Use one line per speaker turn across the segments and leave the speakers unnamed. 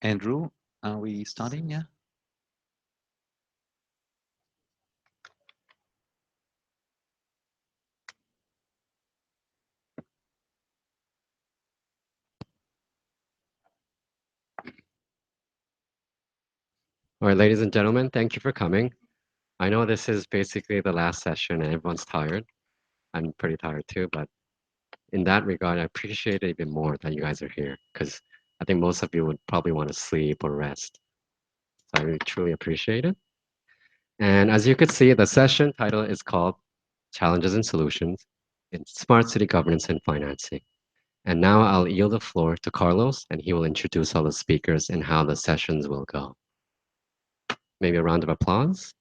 Andrew, are we starting? Yeah.
All right, ladies and gentlemen, thank you for coming. I know this is basically the last session and everyone's tired. I'm pretty tired too, but in that regard, I appreciate it even more that you guys are here because I think most of you would probably want to sleep or rest. So I really truly appreciate it. And as you could see, the session title is called Challenges and Solutions in Smart City Governance and Financing. And now I'll yield the floor to Carlos and he will introduce all the speakers and how the sessions will go. Maybe a round of applause.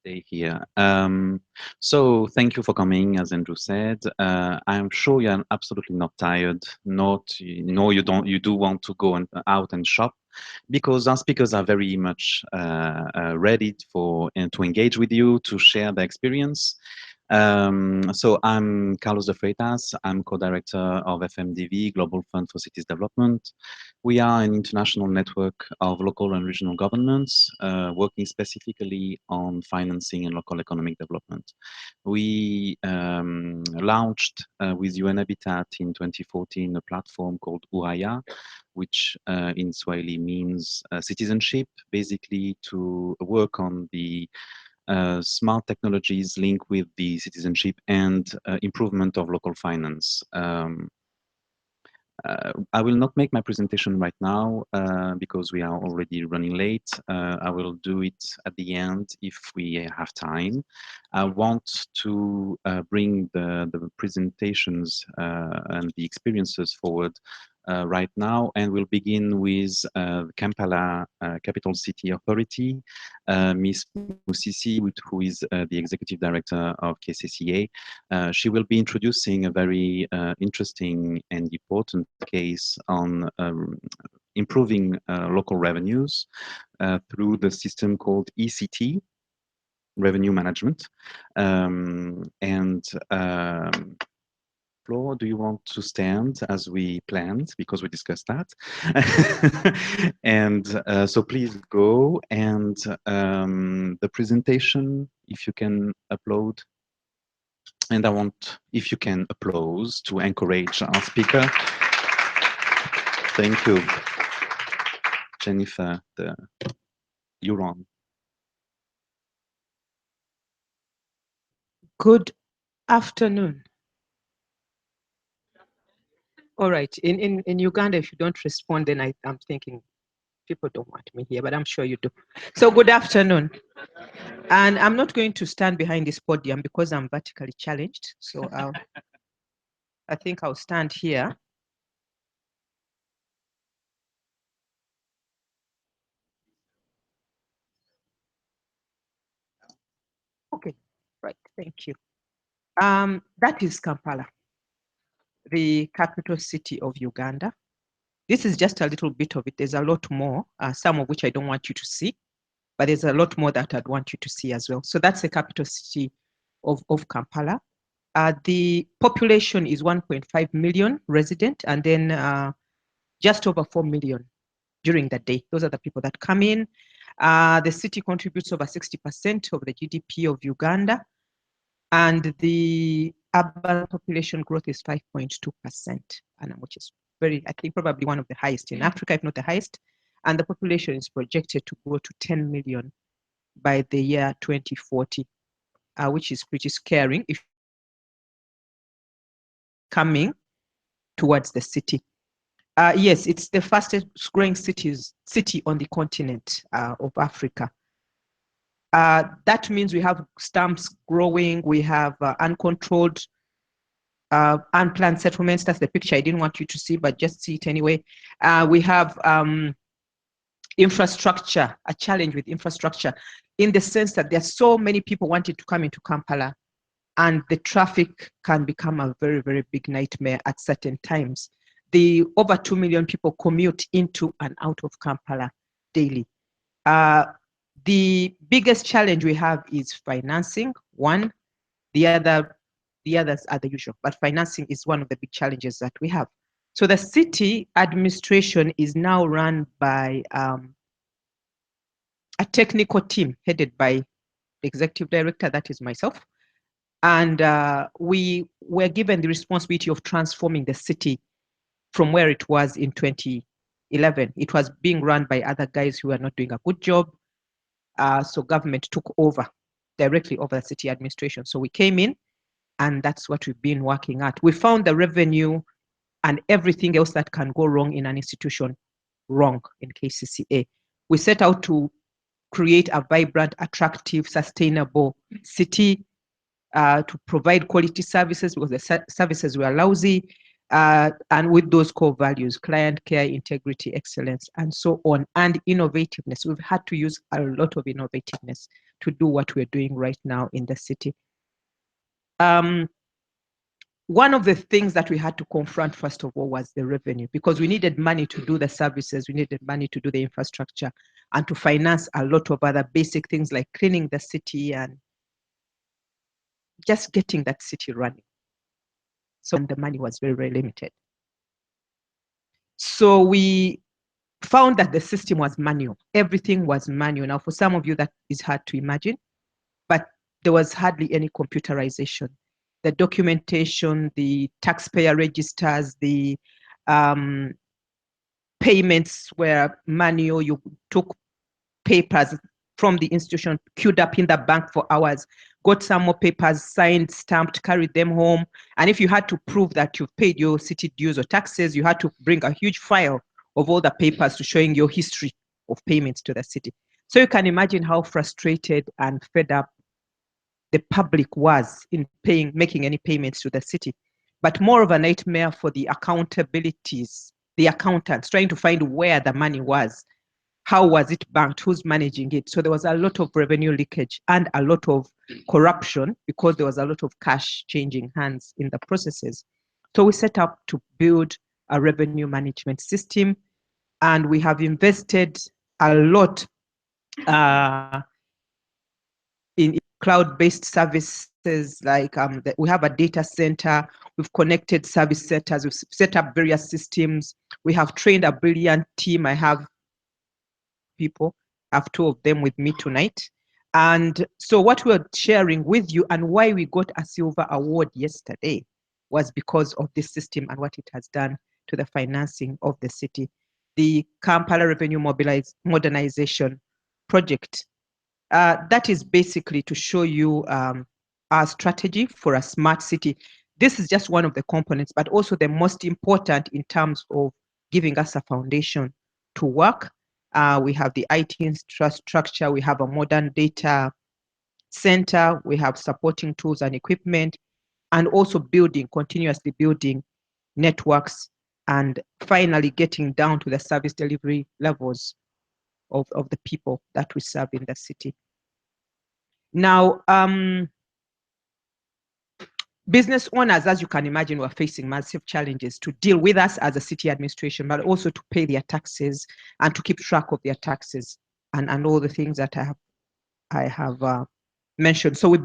Stay here. So thank you for coming, as Andrew said. I'm sure you're absolutely not tired. You do want to go out and shop, because our speakers are very much ready to engage with you, to share their experience. So I'm Carlos de Freitas. I'm co-director of FMDV, Global Fund for Cities Development. We are an international network of local and regional governments working specifically on financing and local economic development. We launched with UN Habitat in 2014 a platform called Uraya, which in Swahili means citizenship, basically to work on the smart technologies linked with the citizenship and improvement of local finance. I will not make my presentation right now because we are already running late. I will do it at the end if we have time. I want to bring the presentations and the experiences forward right now, and we'll begin with Kampala Capital City Authority, Ms. Musisi, who is the Executive Director of KCCA. She will be introducing a very interesting and important case on improving local revenues through the system called ECT, Revenue Management. Flo, do you want to stand as we planned, because we discussed that? And so please go, and the presentation, if you can upload. And I want, if you can, applause to encourage our speaker. Thank you. Jennifer, you're on.
Good afternoon. All right. In Uganda, if you don't respond, then I'm thinking people don't want me here, but I'm sure you do. So good afternoon. And I'm not going to stand behind this podium because I'm vertically challenged. So I think I'll stand here. Okay, right, thank you. That is Kampala, the capital city of Uganda. This is just a little bit of it. There's a lot more, some of which I don't want you to see, but there's a lot more that I'd want you to see as well. So that's the capital city of Kampala. The population is 1.5 million resident, and then just over 4 million during the day. Those are the people that come in. The city contributes over 60% of the GDP of Uganda, and the urban population growth is 5.2%, which is very, I think, probably one of the highest in Africa, if not the highest. And the population is projected to grow to 10 million by the year 2040, which is pretty scary if coming towards the city. Yes, it's the fastest growing city on the continent of Africa. That means we have stamps growing, we have uncontrolled, unplanned settlements. That's the picture I didn't want you to see, but just see it anyway. We have infrastructure, a challenge with infrastructure, in the sense that there are so many people wanting to come into Kampala, and the traffic can become a very, very big nightmare at certain times. The over 2 million people commute into and out of Kampala daily. The biggest challenge we have is financing, one. The others are the usual, but financing is one of the big challenges that we have. So the city administration is now run by a technical team headed by the executive director, that is myself. And we were given the responsibility of transforming the city from where it was in 2011. It was being run by other guys who were not doing a good job. So government took over, directly over the city administration. So we came in, and that's what we've been working at. We found the revenue and everything else that can go wrong in an institution wrong in KCCA. We set out to create a vibrant, attractive, sustainable city, to provide quality services because the services were lousy, and with those core values, client care, integrity, excellence, and so on, and innovativeness. We've had to use a lot of innovativeness to do what we're doing right now in the city. One of the things that we had to confront, first of all, was the revenue, because we needed money to do the services, we needed money to do the infrastructure, and to finance a lot of other basic things like cleaning the city and just getting that city running. So the money was very, very limited. So we found that the system was manual. Everything was manual. Now, for some of you, that is hard to imagine, but there was hardly any computerization. The documentation, the taxpayer registers, the payments were manual. You took papers from the institution, queued up in the bank for hours, got some more papers, signed, stamped, carried them home. And if you had to prove that you've paid your city dues or taxes, you had to bring a huge file of all the papers to showing your history of payments to the city. So you can imagine how frustrated and fed up the public was in making any payments to the city. But more of a nightmare for the accountabilities, the accountants, trying to find where the money was. How was it banked? Who's managing it? So there was a lot of revenue leakage and a lot of corruption because there was a lot of cash changing hands in the processes. So we set up to build a revenue management system, and we have invested a lot in cloud-based services, like we have a data center, we've connected service centers, we've set up various systems, we have trained a brilliant team. I have people, I have 2 of them with me tonight. And so what we're sharing with you and why we got a silver award yesterday was because of this system and what it has done to the financing of the city. The Kampala Revenue Modernization Project, that is basically to show you our strategy for a smart city. This is just one of the components, but also the most important in terms of giving us a foundation to work. We have the IT infrastructure, we have a modern data center, we have supporting tools and equipment, and also continuously building networks, and finally getting down to the service delivery levels of the people that we serve in the city. Now, business owners, as you can imagine, were facing massive challenges to deal with us as a city administration, but also to pay their taxes and to keep track of their taxes and all the things that I have mentioned. So we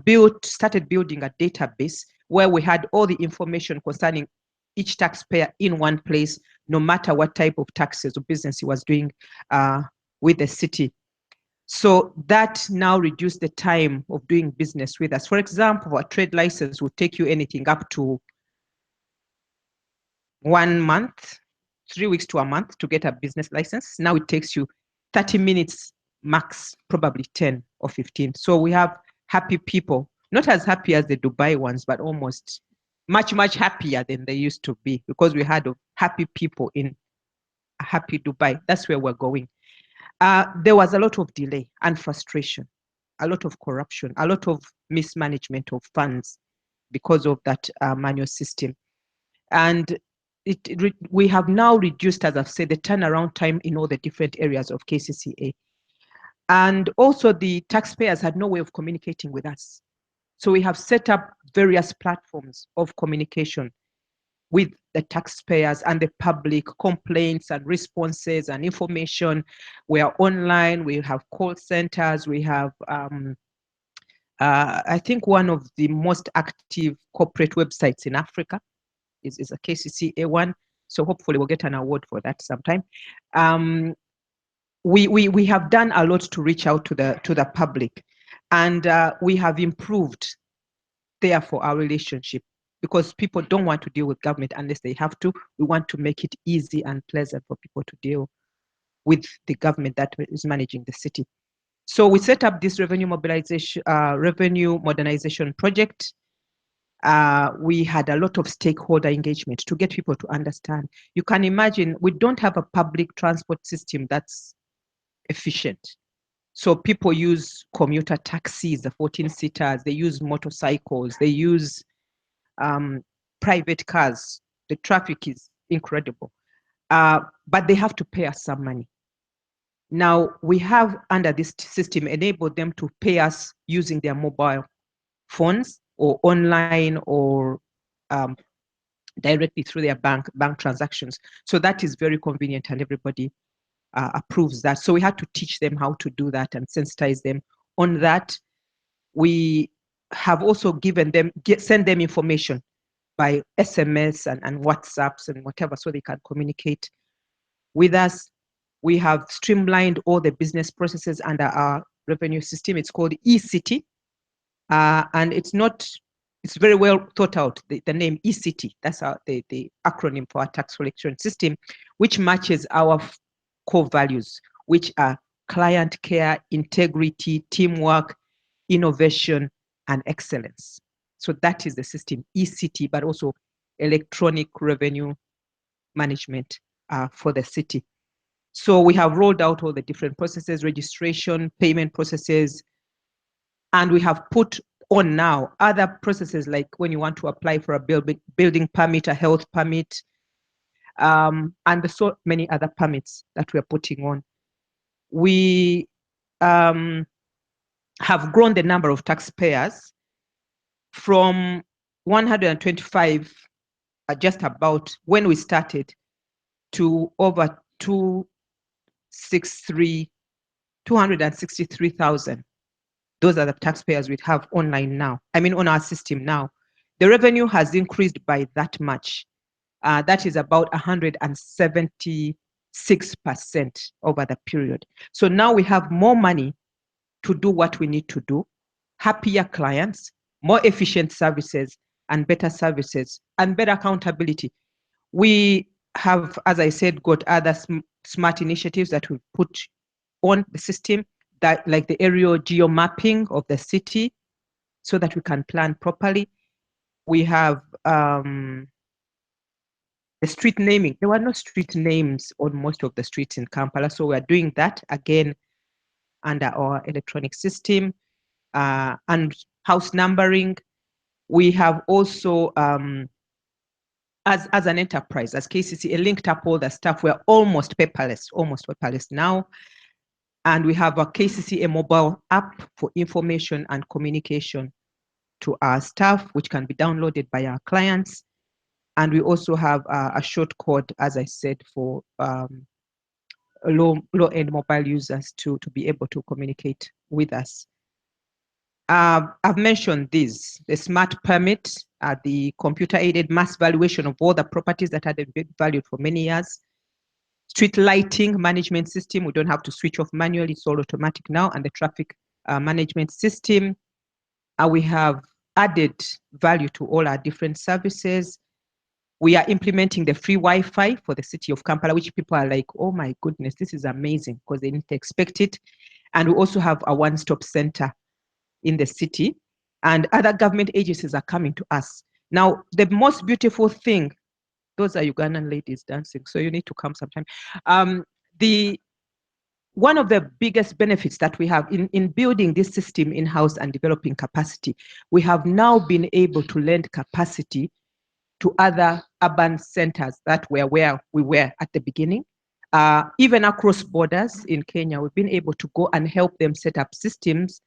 started building a database where we had all the information concerning each taxpayer in one place, no matter what type of taxes or business he was doing with the city. So that now reduced the time of doing business with us. For example, a trade license would take you anything up to 1 month, 3 weeks to a month to get a business license. Now it takes you 30 minutes max, probably 10 or 15. So we have happy people, not as happy as the Dubai ones, but almost much, much happier than they used to be, because we had happy people in a happy Dubai. That's where we're going. There was a lot of delay and frustration, a lot of corruption, a lot of mismanagement of funds because of that manual system. And we have now reduced, as I've said, the turnaround time in all the different areas of KCCA. And also the taxpayers had no way of communicating with us. So we have set up various platforms of communication with the taxpayers and the public, complaints and responses and information. We are online, we have call centers, we have, I think one of the most active corporate websites in Africa is a KCCA one. So hopefully we'll get an award for that sometime. We have done a lot to reach out to the public, and we have improved, therefore, our relationship, because people don't want to deal with government unless they have to. We want to make it easy and pleasant for people to deal with the government that is managing the city. So we set up this revenue modernization project. We had a lot of stakeholder engagement to get people to understand. You can imagine we don't have a public transport system that's efficient. So people use commuter taxis, the 14-seaters, they use motorcycles, they use private cars. The traffic is incredible, but they have to pay us some money. Now we have, under this system, enabled them to pay us using their mobile phones or online or directly through their bank transactions. So that is very convenient, and everybody approves that. So we had to teach them how to do that and sensitize them on that. We have also send them information by SMS and WhatsApps and whatever, so they can communicate with us. We have streamlined all the business processes under our revenue system. It's called eCity, and it's very well thought out. The name eCity, that's the acronym for our tax collection system, which matches our core values, which are client care, integrity, teamwork, innovation, and excellence. So that is the system, eCity, but also electronic revenue management for the city. So we have rolled out all the different processes, registration, payment processes, and we have put on now other processes, like when you want to apply for a building permit, a health permit, and so many other permits that we are putting on. We have grown the number of taxpayers from 125, just about when we started, to over 263,000. Those are the taxpayers we have online now. I mean, on our system now. The revenue has increased by that much. That is about 176% over the period. So now we have more money to do what we need to do, happier clients, more efficient services, and better services, and better accountability. We have, as I said, got other smart initiatives that we put on the system, that like the aerial geo mapping of the city, so that we can plan properly. We have the street naming. There were no street names on most of the streets in Kampala, so we are doing that again under our electronic system. And house numbering. We have also, as an enterprise, as KCC, linked up all the stuff. We're almost paperless now. And we have a KCC, a mobile app for information and communication to our staff, which can be downloaded by our clients. And we also have a short code, as I said, for low-end mobile users to be able to communicate with us. I've mentioned these, the smart permit, the computer-aided mass valuation of all the properties that had been valued for many years, street lighting management system. We don't have to switch off manually, it's all automatic now, and the traffic management system. We have added value to all our different services. We are implementing the free Wi-Fi for the city of Kampala, which people are like, oh my goodness, this is amazing, because they didn't expect it. And we also have a one-stop center in the city, and other government agencies are coming to us. Now, the most beautiful thing, those are Ugandan ladies dancing, so you need to come sometime. One of the biggest benefits that we have in building this system in-house and developing capacity, we have now been able to lend capacity to other urban centers that were where we were at the beginning. Even across borders in Kenya, we've been able to go and help them set up systems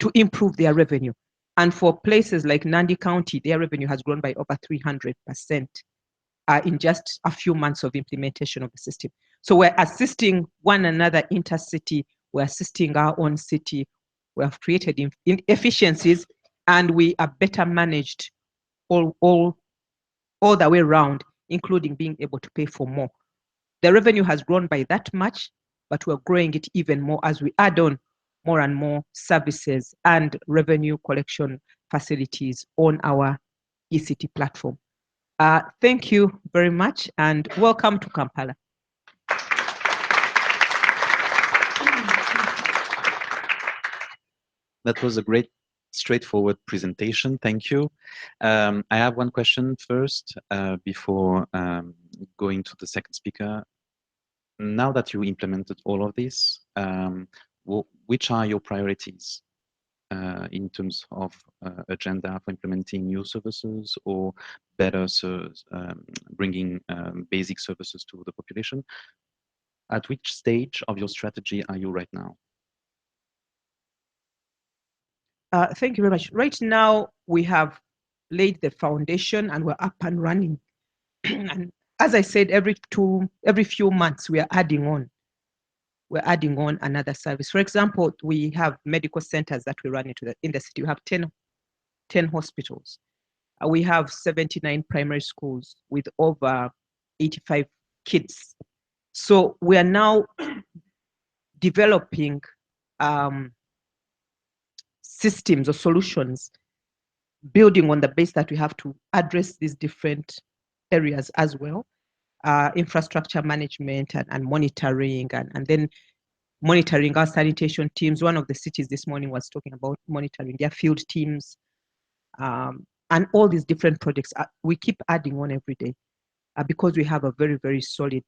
to improve their revenue. And for places like Nandi County, their revenue has grown by over 300% in just a few months of implementation of the system. So we're assisting one another intercity, we're assisting our own city, we have created efficiencies, and we are better managed all the way around, including being able to pay for more. The revenue has grown by that much, but we're growing it even more as we add on more and more services and revenue collection facilities on our ECT platform. Thank you very much, and welcome to Kampala.
That was a great, straightforward presentation. Thank you. I have one question first before going to the second speaker. Now that you implemented all of this, which are your priorities in terms of agenda for implementing new services or better bringing basic services to the population? At which stage of your strategy are you right now?
Thank you very much. Right now, we have laid the foundation and we're up and running. And as I said, every few months, we are adding on. We're adding on another service. For example, we have medical centers that we run in the city. We have 10 hospitals. We have 79 primary schools with over 85 kids. So we are now developing systems or solutions, building on the base that we have to address these different areas as well. Infrastructure management and monitoring, and then monitoring our sanitation teams. One of the cities this morning was talking about monitoring their field teams, and all these different projects. We keep adding on every day because we have a very, very solid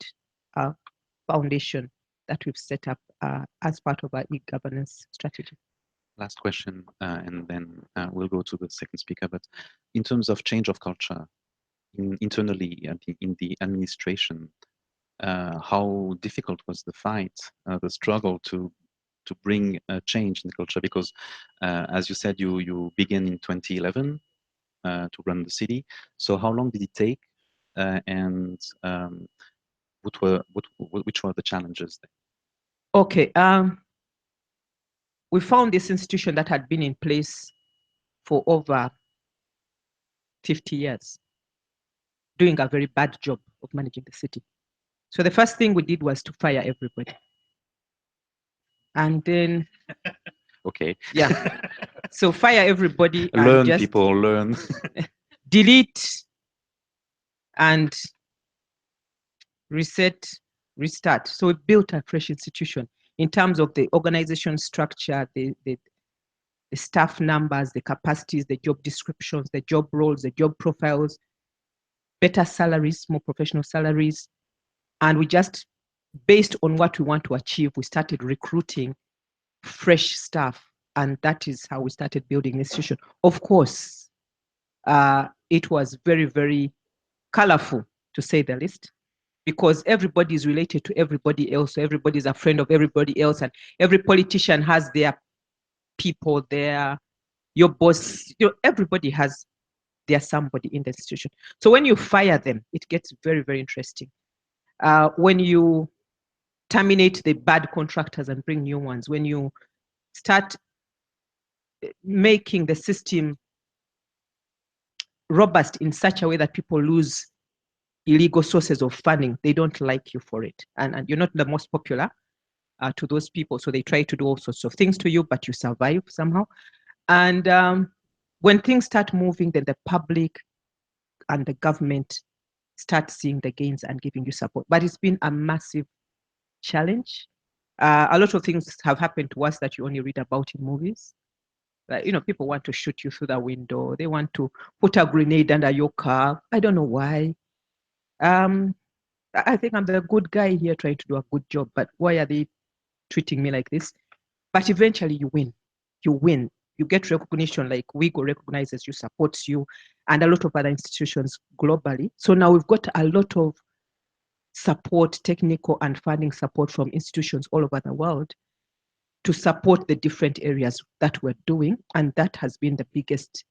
foundation that we've set up as part of our e-governance strategy.
Last question, and then we'll go to the second speaker. But in terms of change of culture internally in the administration, how difficult was the fight, the struggle to bring a change in the culture? Because as you said, you began in 2011 to run the city. So how long did it take, and which were the challenges there?
Okay. We found this institution that had been in place for over 50 years, doing a very bad job of managing the city. So the first thing we did was to fire everybody. And then,
okay.
Yeah. So fire everybody.
Learn,
and
people, learn.
Delete and reset, restart. So we built a fresh institution in terms of the organization structure, the the staff numbers, the capacities, the job descriptions, the job roles, the job profiles, better salaries, more professional salaries. And we just, based on what we want to achieve, we started recruiting fresh staff. And that is how we started building the institution. Of course, it was very, very colorful, to say the least, because everybody is related to everybody else. So everybody is a friend of everybody else. And every politician has their people, your boss, everybody has their somebody in the institution. So when you fire them, it gets very, very interesting. When you terminate the bad contractors and bring new ones, when you start making the system robust in such a way that people lose illegal sources of funding, they don't like you for it. And you're not the most popular to those people. So they try to do all sorts of things to you, but you survive somehow. And when things start moving, then the public and the government start seeing the gains and giving you support. But it's been a massive challenge. A lot of things have happened to us that you only read about in movies. Like, people want to shoot you through the window. They want to put a grenade under your car. I don't know why. I think I'm the good guy here trying to do a good job, but why are they treating me like this? But eventually you win. You win. You get recognition, like WIGO recognizes you, supports you, and a lot of other institutions globally. So now we've got a lot of support, technical and funding support from institutions all over the world to support the different areas that we're doing. And that has been the biggest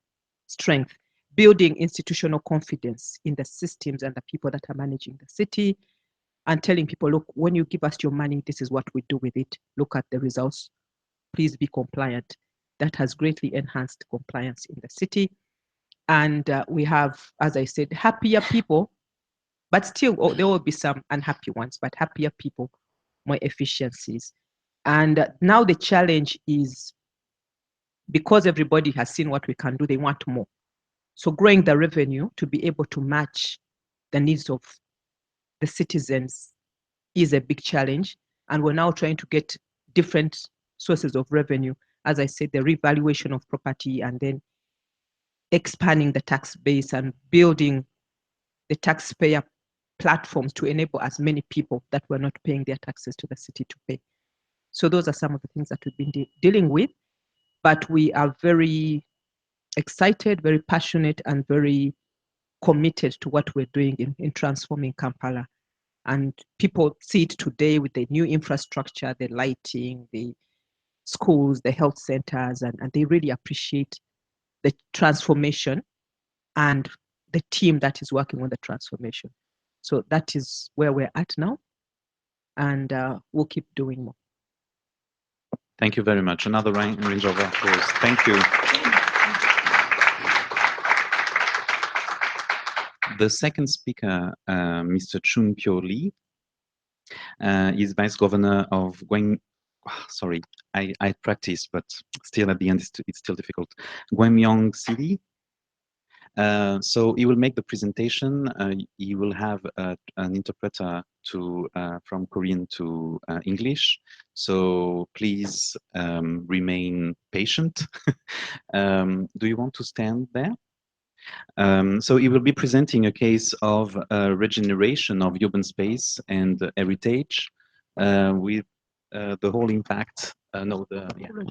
strength, building institutional confidence in the systems and the people that are managing the city, and telling people, look, when you give us your money, this is what we do with it. Look at the results. Please be compliant. That has greatly enhanced compliance in the city. And we have, as I said, happier people, but still there will be some unhappy ones, but happier people, more efficiencies. And now the challenge is, because everybody has seen what we can do, they want more. So growing the revenue to be able to match the needs of the citizens is a big challenge. And we're now trying to get different sources of revenue. As I said, the revaluation of property, and then expanding the tax base and building the taxpayer platforms to enable as many people that were not paying their taxes to the city to pay. So those are some of the things that we've been dealing with. But we are very excited, very passionate, and very committed to what we're doing in transforming Kampala. And people see it today with the new infrastructure, the lighting, the schools, the health centers, and they really appreciate the transformation and the team that is working on the transformation. So that is where we're at now, and we'll keep doing more.
Thank you very much. Another range of applause. Thank you. The second speaker, Mr. Chun Pyo Lee, is Vice Governor of sorry, I practice, but still at the end it's still difficult. Gweumyeong City. So he will make the presentation. He will have an interpreter from Korean to English. So please remain patient. Do you want to stand there? So he will be presenting a case of regeneration of urban space and heritage with the whole impact. The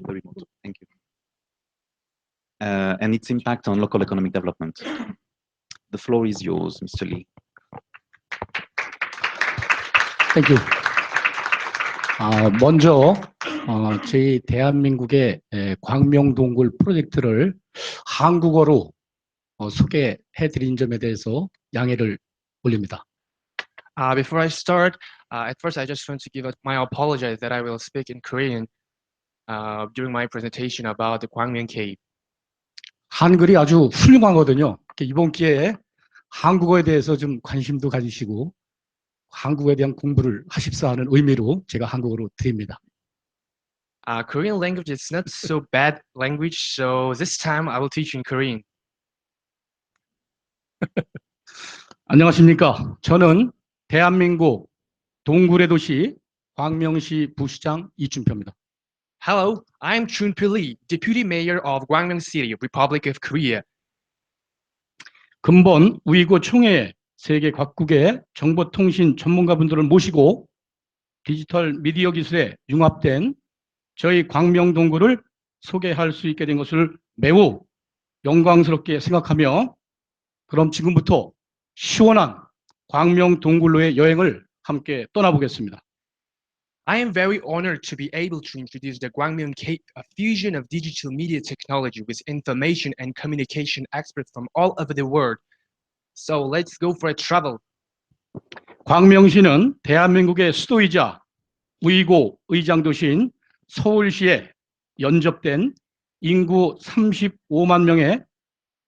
remote. Thank you. And its impact on local economic development. The floor is yours, Mr. Lee.
Thank you. 먼저 저희 대한민국의 광명동굴 프로젝트를 한국어로 소개해드린 점에 대해서 양해를 올립니다.
Before I start, at first I just want to give my apology that I will speak in Korean during my presentation about the Gwangmyeong Cave.
한글이 아주 훌륭하거든요. 이번 기회에 한국어에 대해서 좀 관심도 가지시고 한국어에 대한 공부를 하십사 하는 의미로 제가 한국어로 드립니다.
Korean language is not so bad language, so this time I will teach you in Korean.
안녕하십니까. 저는 대한민국 동굴의 도시 광명시 부시장 이춘표입니다.
Hello, I'm Chun-Pil Lee, Deputy Mayor of Gwangmyeong City, Republic of Korea.
근본 우이고 총회에 세계 각국의 정보통신 전문가분들을 모시고 디지털 미디어 기술에 융합된 저희 광명동구를 소개할 수 있게 된 것을 매우 영광스럽게 생각하며 그럼 지금부터 시원한 광명동굴로의 여행을 함께 떠나보겠습니다.
I am very honored to be able to introduce the Gwangmyeong Cave, a fusion of digital media technology with information and communication experts from all over the world. So let's go for a travel.
광명시는 대한민국의 수도이자 우이고 의장도시인 서울시에 연접된 인구 35만 명의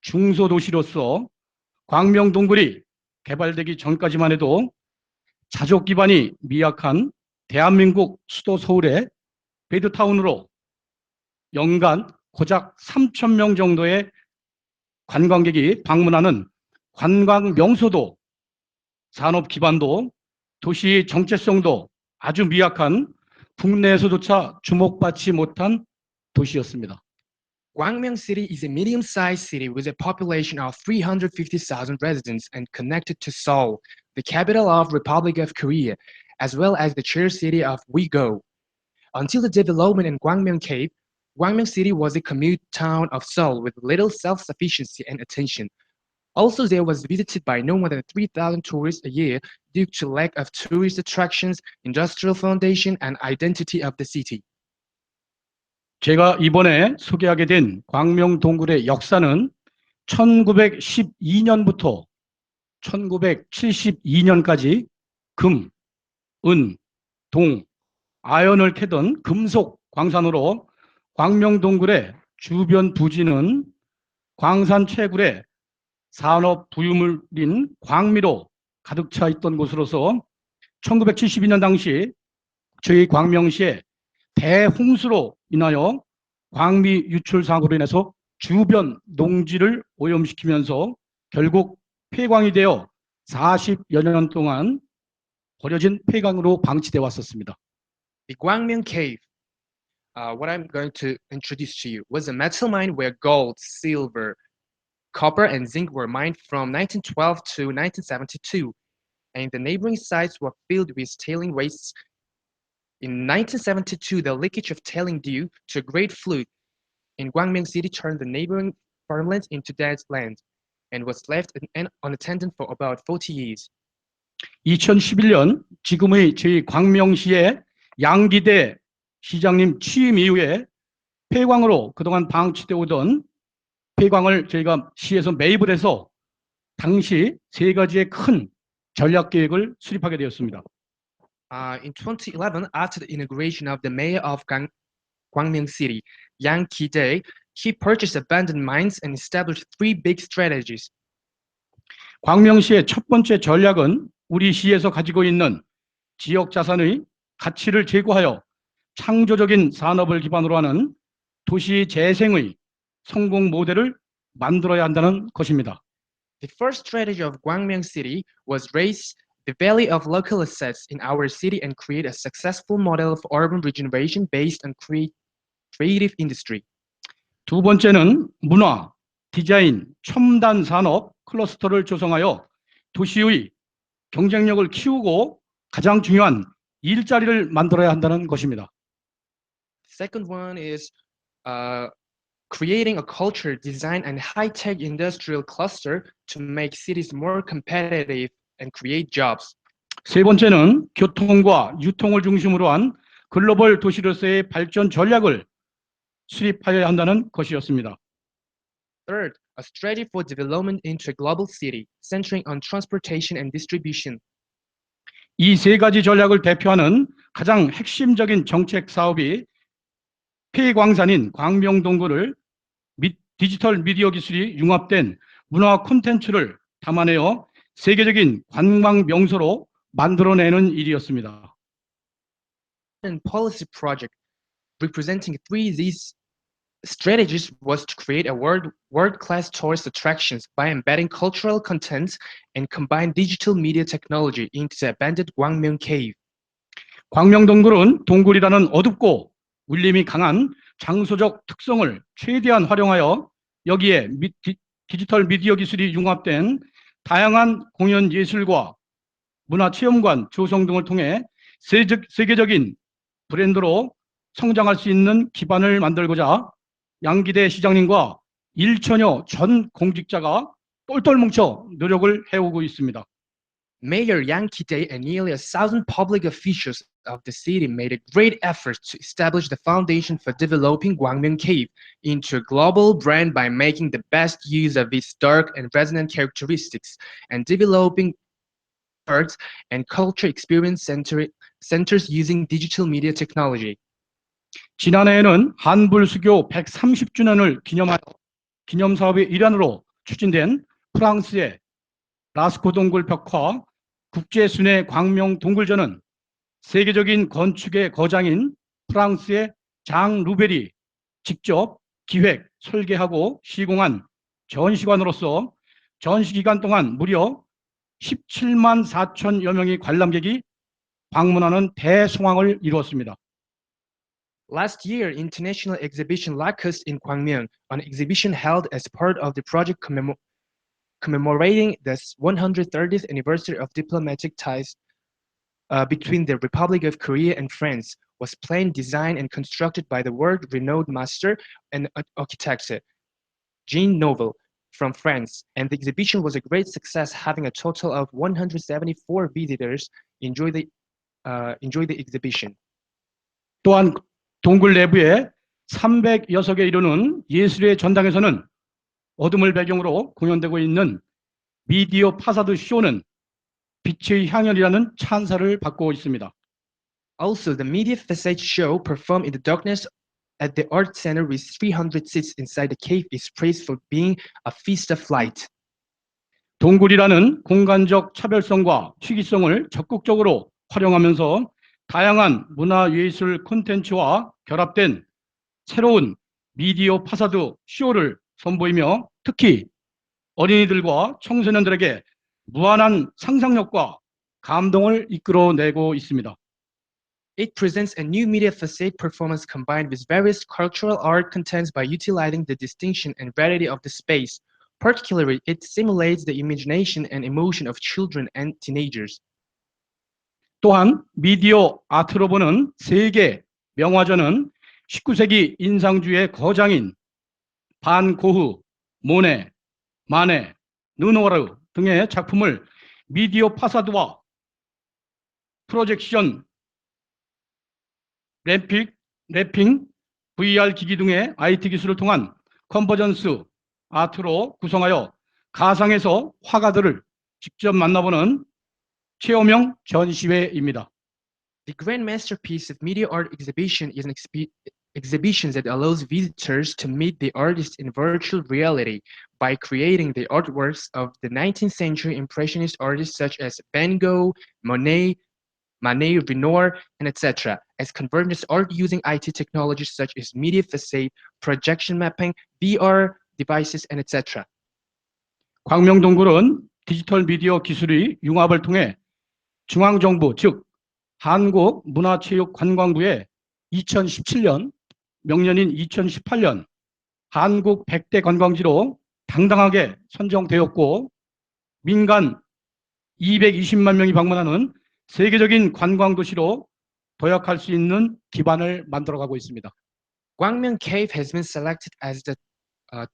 중소도시로서 광명동굴이 개발되기 전까지만 해도 자족 기반이 미약한 대한민국 수도 서울의 베드타운으로 연간 고작 3,000명 정도의 관광객이 방문하는 관광 명소도 산업 기반도 도시 정체성도 아주 미약한 국내에서조차 주목받지 못한 도시였습니다.
Gwangmyeong City is a medium-sized city with a population of 350,000 residents and connected to Seoul, the capital of Republic of Korea, as well as the chair city of Uigo. Until the development in Gwangmyeong Cave, Gwangmyeong City was a commute town of Seoul with little self-sufficiency and attention. Also, there was visited by no more than 3,000 tourists a year due to lack of tourist attractions, industrial foundation, and identity of the city.
제가 이번에 소개하게 된 광명동굴의 역사는 1912년부터 1972년까지 금, 은, 동, 아연을 캐던 금속 광산으로 광명동굴의 주변 부지는 광산 채굴에 산업 부유물인 광미로 가득 차 있던 곳으로서 1972년 당시 저희 광명시에 대홍수로 인하여 광미 유출 사고로 인해서 주변 농지를 오염시키면서 결국 폐광이 되어 40여 년 동안 버려진 폐광으로 방치되어 왔었습니다.
The Gwangmyeong Cave, what I'm going to introduce to you, was a metal mine where gold, silver, copper, and zinc were mined from 1912 to 1972, and the neighboring sites were filled with tailing wastes. In 1972, the leakage of tailing due to a great flood in Gwangmyeong City turned the neighboring farmlands into dead land and was left unattended for about 40 years.
2011년 지금의 저희 광명시의 양기대 시장님 취임 이후에 폐광으로 그동안 방치되어 오던 폐광을 저희가 시에서 매입을 해서 당시 세 가지의 큰 전략 계획을 수립하게 되었습니다.
In 2011, after the inauguration of the mayor of Gwangmyeong City, Yang Ki-dae, he purchased abandoned mines and established three big strategies.
광명시의 첫 번째 전략은 우리 시에서 가지고 있는 지역 자산의 가치를 제고하여 창조적인 산업을 기반으로 하는 도시 재생의 성공 모델을 만들어야 한다는 것입니다.
The first strategy of Gwangmyeong City was raise the value of local assets in our city and create a successful model of urban regeneration based on creative industry.
두 번째는 문화, 디자인, 첨단 산업 클러스터를 조성하여 도시의 경쟁력을 키우고 가장 중요한 일자리를 만들어야 한다는 것입니다.
Second one is creating a culture, design, and high-tech industrial cluster to make cities more competitive and create jobs.
세 번째는 교통과 유통을 중심으로 한 글로벌 도시로서의 발전 전략을 수립하여야 한다는 것이었습니다.
Third, a strategy for development into a global city, centering on transportation and distribution.
이 세 가지 전략을 대표하는 가장 핵심적인 정책 사업이 폐광산인 광명동굴을 디지털 미디어 기술이 융합된 문화 콘텐츠를 담아내어 세계적인 관광 명소로 만들어내는 일이었습니다.
And policy project representing these strategies was to create a world-class tourist attractions by embedding cultural content and combine digital media technology into the abandoned Gwangmyeong Cave.
광명동굴은 동굴이라는 어둡고 울림이 강한 장소적 특성을 최대한 활용하여 여기에 디지털 미디어 기술이 융합된 다양한 공연 예술과 문화체험관 조성 등을 통해 세계적인 브랜드로 성장할 수 있는 기반을 만들고자 양기대 시장님과 1천여 전 공직자가 똘똘 뭉쳐 노력을 해오고 있습니다.
Mayor Yang Ki-tae and nearly 1,000 public officials of the city made a great effort to establish the foundation for developing Gwangmyeong Cave into a global brand by making the best use of its dark and resonant characteristics and developing arts and culture experience centers using digital media technology.
지난해에는 한불수교 130주년을 기념하여 기념사업의 일환으로 추진된 프랑스의 라스코 동굴 벽화 국제순회 광명 동굴전은 세계적인 건축의 거장인 프랑스의 장 루벨이 직접 기획, 설계하고 시공한 전시관으로서 전시 기간 동안 무려 17만 4천여 명의 관람객이 방문하는 대성황을 이루었습니다.
Last year, international exhibition Lacus in Gwangmyeong, an exhibition held as part of the project commemorating the 130th anniversary of diplomatic ties between the Republic of Korea and France, was planned, designed, and constructed by the world-renowned master and architect Jean Nouvel from France, and the exhibition was a great success, having a total of 174 visitors enjoy the exhibition.
또한 동굴 내부에 300여석에 이르는 예술의 전당에서는 어둠을 배경으로 공연되고 있는 미디어 파사드 쇼는 빛의 향연이라는 찬사를 받고 있습니다.
Also, the media facade show performed in the darkness at the art center with 300 seats inside the cave is praised for being a feast of light.
동굴이라는 공간적 차별성과 특이성을 적극적으로 활용하면서 다양한 문화예술 콘텐츠와 결합된 새로운 미디어 파사드 쇼를 선보이며 특히 어린이들과 청소년들에게 무한한 상상력과 감동을 이끌어내고 있습니다.
It presents a new media facade performance combined with various cultural art contents by utilizing the distinction and variety of the space. Particularly, it simulates the imagination and emotion of children and teenagers.
또한 미디어 아트로 보는 세계 명화전은 19세기 인상주의의 거장인 반 고흐, 모네, 마네, 르누아르 등의 작품을 미디어 파사드와 프로젝션, 랩핑, VR 기기 등의 IT 기술을 통한 컨버전스 아트로 구성하여 가상에서 화가들을 직접 만나보는 체험형 전시회입니다.
The grand masterpiece of media art exhibition is an exhibition that allows visitors to meet the artist in virtual reality by creating the artworks of the 19th century impressionist artists such as Van Gogh, Monet, Manet, Renoir, and etc. as convergence art using IT technologies such as media facade, projection mapping, VR devices, and etc.
광명동굴은 디지털 미디어 기술의 융합을 통해 중앙정부 즉 한국문화체육관광부의 2017년 명년인 2018년 한국 100대 관광지로 당당하게 선정되었고 민간 220만 명이 방문하는 세계적인 관광도시로 도약할 수 있는 기반을 만들어가고 있습니다.
Gwangmyeong Cave has been selected as the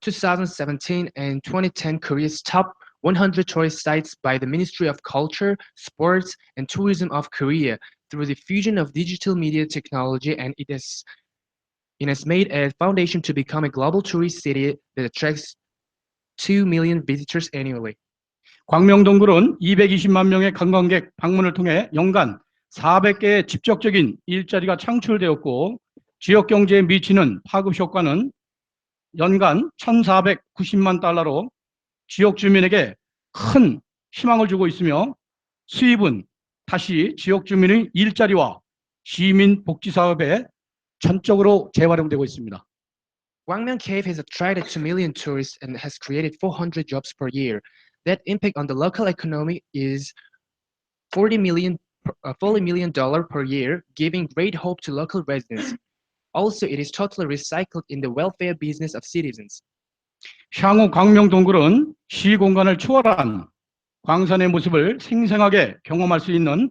2017 and 2010 Korea's top 100 tourist sites by the Ministry of Culture, Sports, and Tourism of Korea through the fusion of digital media technology, and it has made a foundation to become a global tourist city that attracts 2 million visitors annually.
광명동굴은 220만 명의 관광객 방문을 통해 연간 400개의 직접적인 일자리가 창출되었고 지역 경제에 미치는 파급 효과는 연간 1,490만 달러로 지역 주민에게 큰 희망을 주고 있으며 수입은 다시 지역 주민의 일자리와 시민 복지 사업에 전적으로 재활용되고 있습니다.
Gwangmyeong Cave has attracted 2 million tourists and has created 400 jobs per year. That impact on the local economy is $40 million per year, giving great hope to local residents. Also, it is totally recycled in the welfare business of citizens.
향후 광명동굴은 시공간을 초월한 광산의 모습을 생생하게 경험할 수 있는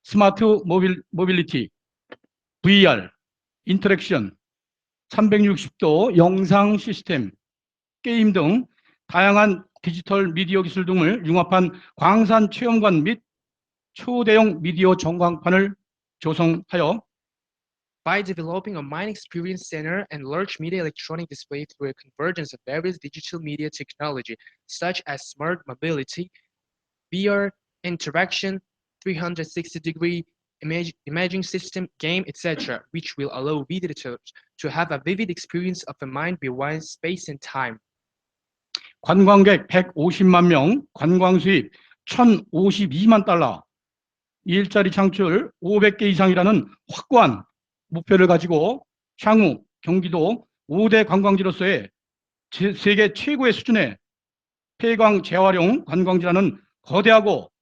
스마트 모빌리티, VR, 인터랙션, 360도 영상 시스템, 게임 등 다양한 디지털 미디어 기술 등을 융합한 광산 체험관 및 초대형 미디어 전광판을 조성하여
By developing a mine experience center and large media electronic display through a convergence of various digital media technology, such as smart mobility, VR, interaction, 360-degree imaging system, game, etc., which will allow visitors to have a vivid experience of a mind beyond space and time.
관광객 150만 명, 관광 수입 1,052만 달러, 일자리 창출 500개 이상이라는 확고한 목표를 가지고 향후 경기도 5대 관광지로서의 세계 최고의 수준의 폐광 재활용 관광지라는 거대하고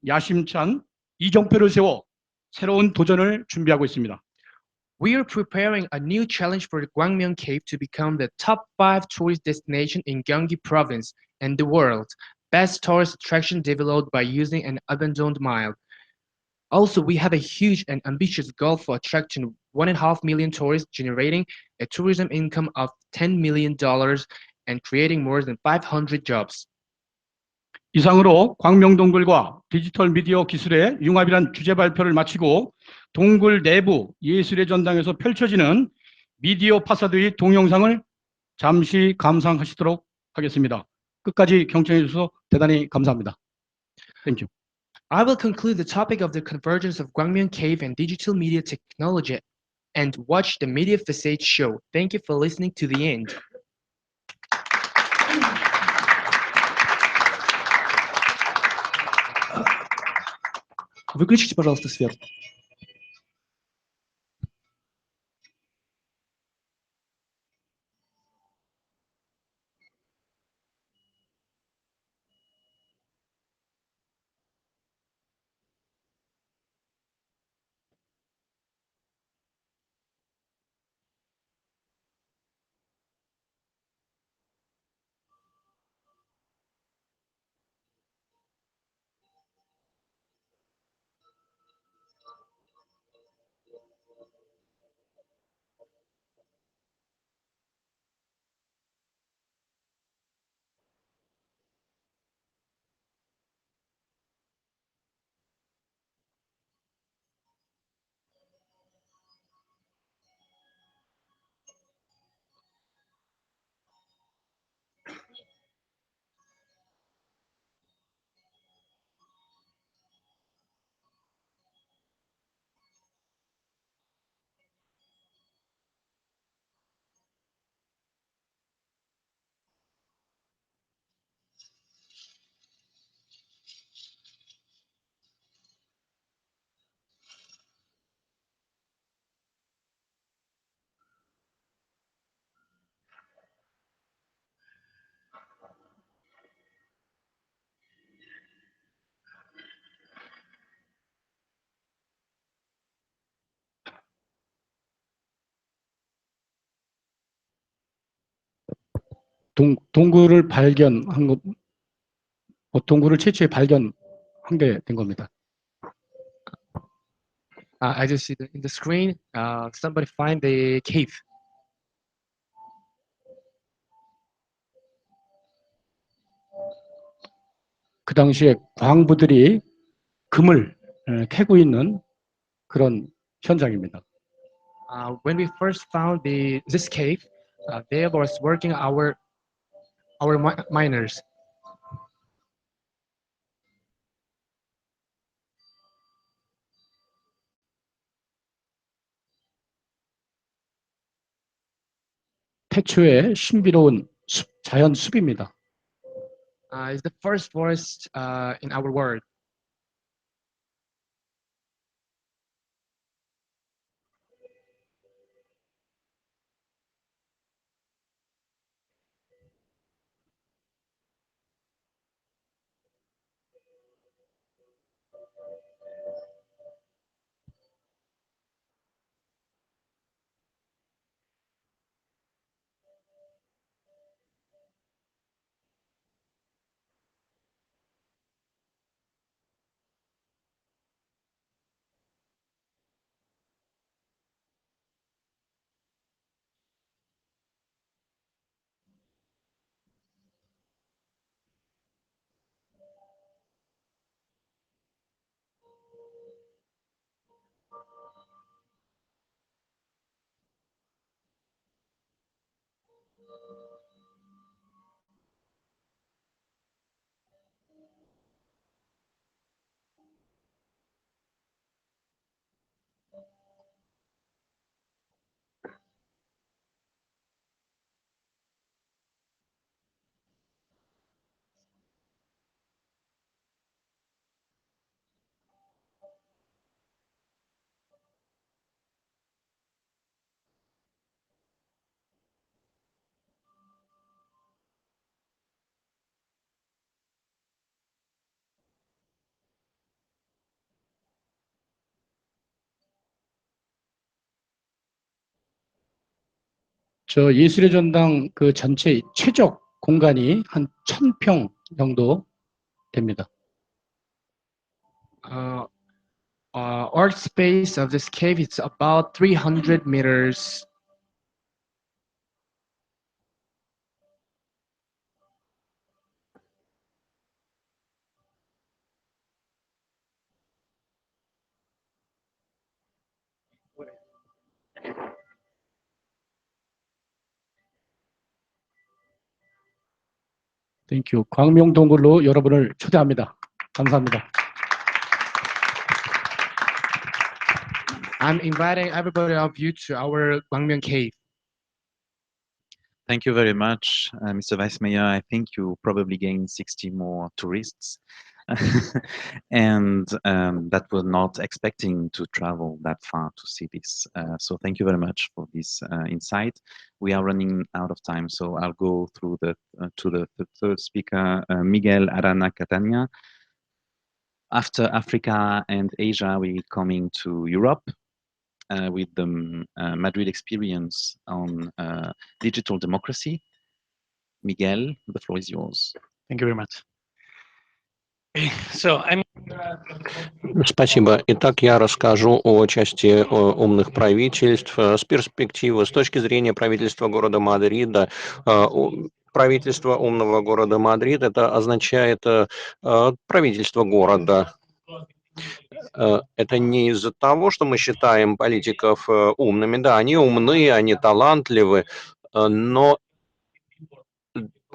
야심찬 이정표를 세워 새로운 도전을 준비하고 있습니다.
We are preparing a new challenge for the Gwangmyeong Cave to become the top 5 tourist destination in Gyeonggi Province and the world best tourist attraction developed by using an abandoned mine. Also, we have a huge and ambitious goal for attracting 1.5 million tourists, generating a tourism income of $10 million and creating more than 500 jobs.
이상으로 광명동굴과 디지털 미디어 기술의 융합이란 주제 발표를 마치고 동굴 내부 예술의 전당에서 펼쳐지는 미디어 파사드의 동영상을 잠시 감상하시도록 하겠습니다. 끝까지 경청해 주셔서 대단히 감사합니다. Thank you.
I will conclude the topic of the convergence of Gwangmyeong Cave and digital media technology and watch the media facade show. Thank you for listening to the end.
Выключите, пожалуйста, свет. 동굴을 발견한 것, 동굴을 최초에 발견한 게 된 겁니다.
As you see in the screen, somebody find the cave.
그 당시에 광부들이 금을 캐고 있는 그런 현장입니다.
When we first found this cave, there was working our miners.
태초의 신비로운 숲, 자연 숲입니다.
It's the first forest in our world.
저 예술의 전당 그 전체 최적 공간이 한 1000평 정도 됩니다.
Art space of this cave, it's about 300 meters.
땡큐. 광명동굴로 여러분을 초대합니다. 감사합니다.
I'm inviting everybody of you to our Gwangmyeong cave.
Thank you very much, Mr. Vice Mayor. I think you probably gained 60 more tourists. And that were not expecting to travel that far to see this. So thank you very much for this insight. We are running out of time, so I'll go through to the third speaker, Miguel Arana Catania. After Africa and Asia, we're coming to Europe with the Madrid experience on digital democracy. Miguel, the floor is yours.
Thank you very much. So I'm
Спасибо. Итак, я расскажу о части умных правительств с перспективы, с точки зрения правительства города Мадрида. Правительство умного города Мадрид — это означает правительство города. Это не из-за того, что мы считаем политиков умными. Да, они умны, они талантливы, но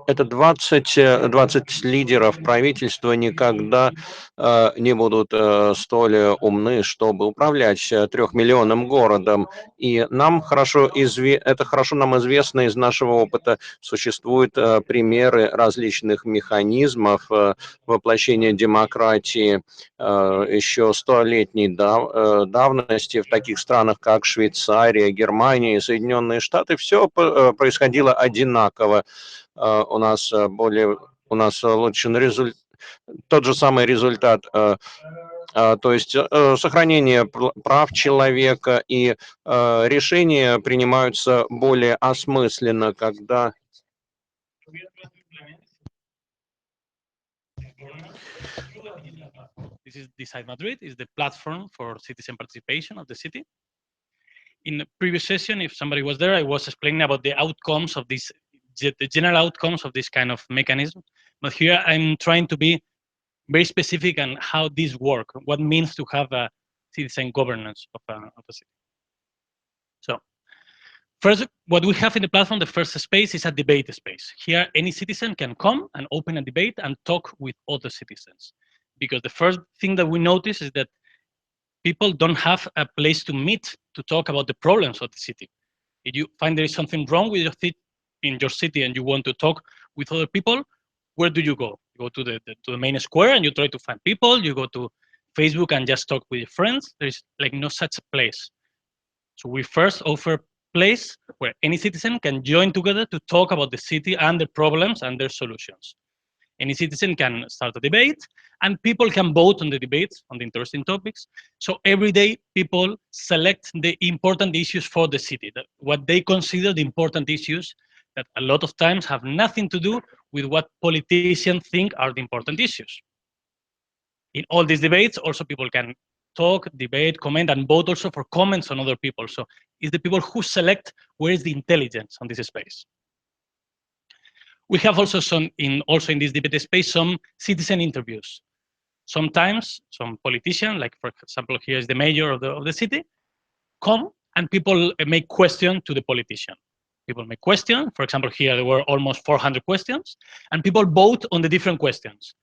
это 20 лидеров правительства никогда не будут столь умны, чтобы управлять 3-миллионным городом. И нам это хорошо нам известно из нашего опыта. Существуют примеры различных механизмов воплощения демократии еще 100-летней давности в таких странах, как Швейцария, Германия и Соединенные Штаты. Все происходило одинаково. У нас улучшен результат, тот же самый результат, то есть сохранение прав человека, и решения принимаются более осмысленно, когда
This is Decide Madrid, is the platform for citizen participation of the city. In the previous session, if somebody was there, I was explaining about the outcomes of this, the general outcomes of this kind of mechanism. But here I'm trying to be very specific on how this works, what it means to have a citizen governance of a city. So first, what we have in the platform, the first space is a debate space. Here, any citizen can come and open a debate and talk with other citizens. Because the first thing that we notice is that people don't have a place to meet to talk about the problems of the city. If you find there is something wrong with in your city and you want to talk with other people, where do you go? You go to the main square and you try to find people. You go to Facebook and just talk with your friends. There is like no such place. So we first offer a place where any citizen can join together to talk about the city and the problems and their solutions. Any citizen can start a debate, and people can vote on the debates, on the interesting topics. So every day, people select the important issues for the city, what they consider the important issues that a lot of times have nothing to do with what politicians think are the important issues. In all these debates, also people can talk, debate, comment, and vote also for comments on other people. So it's the people who select where is the intelligence on this space. We have also in this debate space some citizen interviews. sometimes some politician, like for example, here is the mayor of the city, come and people make questions to the politician. People make questions. For example, here there were almost 400 questions, and people vote on the different questions.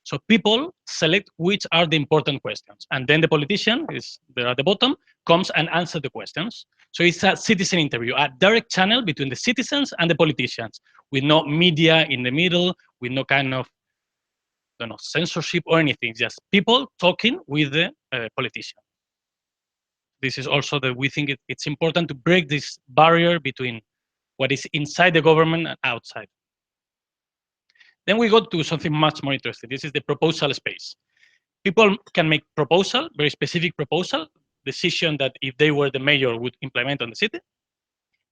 So people select which are the important questions, and then the politician is there at the bottom comes and answers the questions. So it's a citizen interview, a direct channel between the citizens and the politicians, with no media in the middle, with no kind of censorship or anything. Just people talking with the politician. This is also that we think it's important to break this barrier between what is inside the government and outside. Then we go to something much more interesting. This is the proposal space. People can make proposal, very specific proposal, decision that if they were the mayor would implement on the city,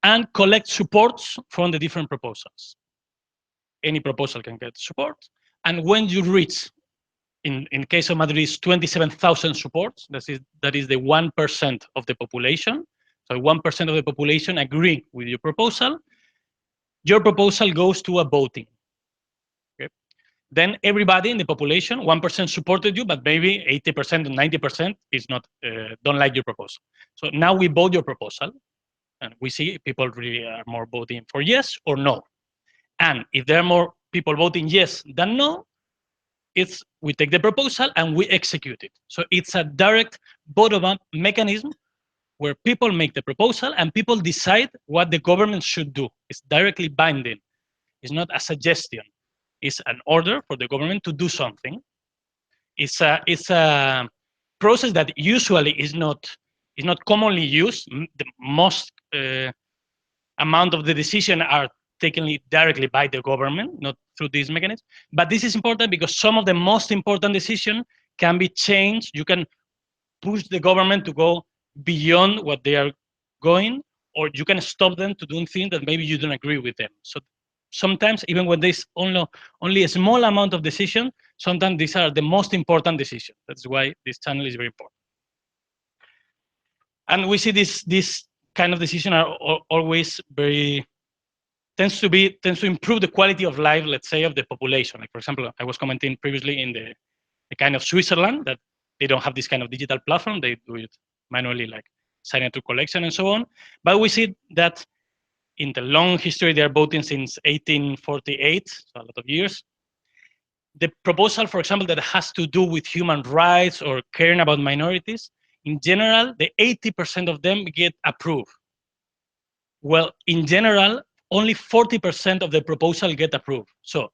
and collect supports from the different proposals. Any proposal can get support. And when you reach, in case of Madrid, 27,000 supports, that is the 1% of the population. So 1% of the population agree with your proposal goes to a voting. Okay? Then everybody in the population, 1% supported you, but maybe 80% or 90% is not don't like your proposal. So now we vote your proposal, and we see if people really are more voting for yes or no. And if there are more people voting yes than no, we take the proposal and we execute it. So it's a direct bottom-up mechanism where people make the proposal and people decide what the government should do. It's directly binding. It's not a suggestion. It's an order for the government to do something. It's a process that usually is not commonly used. The most amount of the decision are taken directly by the government, not through this mechanism. But this is important because some of the most important decisions can be changed. You can push the government to go beyond what they are going, or you can stop them to doing things that maybe you don't agree with them. So sometimes, even when there's only a small amount of decision, sometimes these are the most important decisions. That's why this channel is very important. And we see this kind of decision are always very tends to improve the quality of life, let's say, of the population. Like for example, I was commenting previously in the kind of Switzerland that they don't have this kind of digital platform. They do it manually, like signature collection and so on. But we see that in the long history, they are voting since 1848, so a lot of years. The proposal, for example, that has to do with human rights or caring about minorities, in general, the 80% of them get approved. Well, in general, only 40% of the proposal get approved. So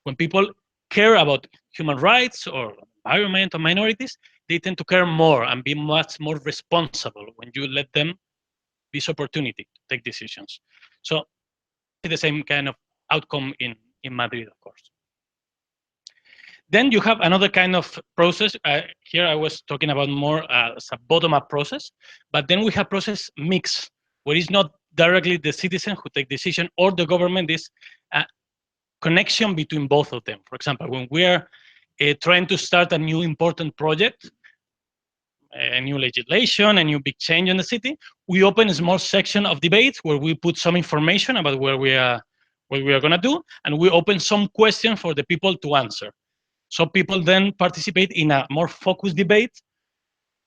when people care about human rights or environment or minorities, they tend to care more and be much more responsible when you let them this opportunity to take decisions. So the same kind of outcome in Madrid, of course. Then you have another kind of process. Here I was talking about more as a bottom-up process, but then we have process mix, where it's not directly the citizen who take decision or the government, is a connection between both of them. For example, when we are trying to start a new important project, a new legislation, a new big change in the city, we open a small section of debates where we put some information about what we are going to do, and we open some questions for the people to answer. So people then participate in a more focused debate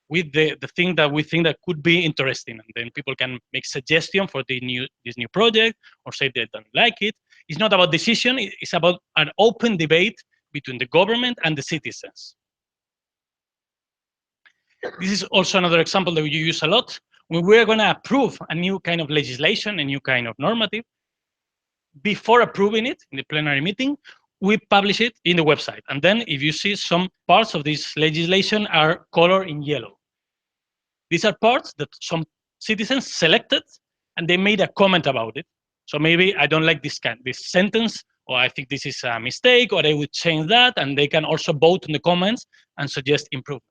with the thing that we think that could be interesting, and then people can make suggestions for this new project or say they don't like it. It's not about decision; it's about an open debate between the government and the citizens. This is also another example that we use a lot. When we're going to approve a new kind of legislation, a new kind of normative, before approving it in the plenary meeting, we publish it in the website. And then if you see, some parts of this legislation are colored in yellow. These are parts that some citizens selected and they made a comment about it. So maybe I don't like this sentence, or I think this is a mistake, or I would change that, and they can also vote in the comments and suggest improvement.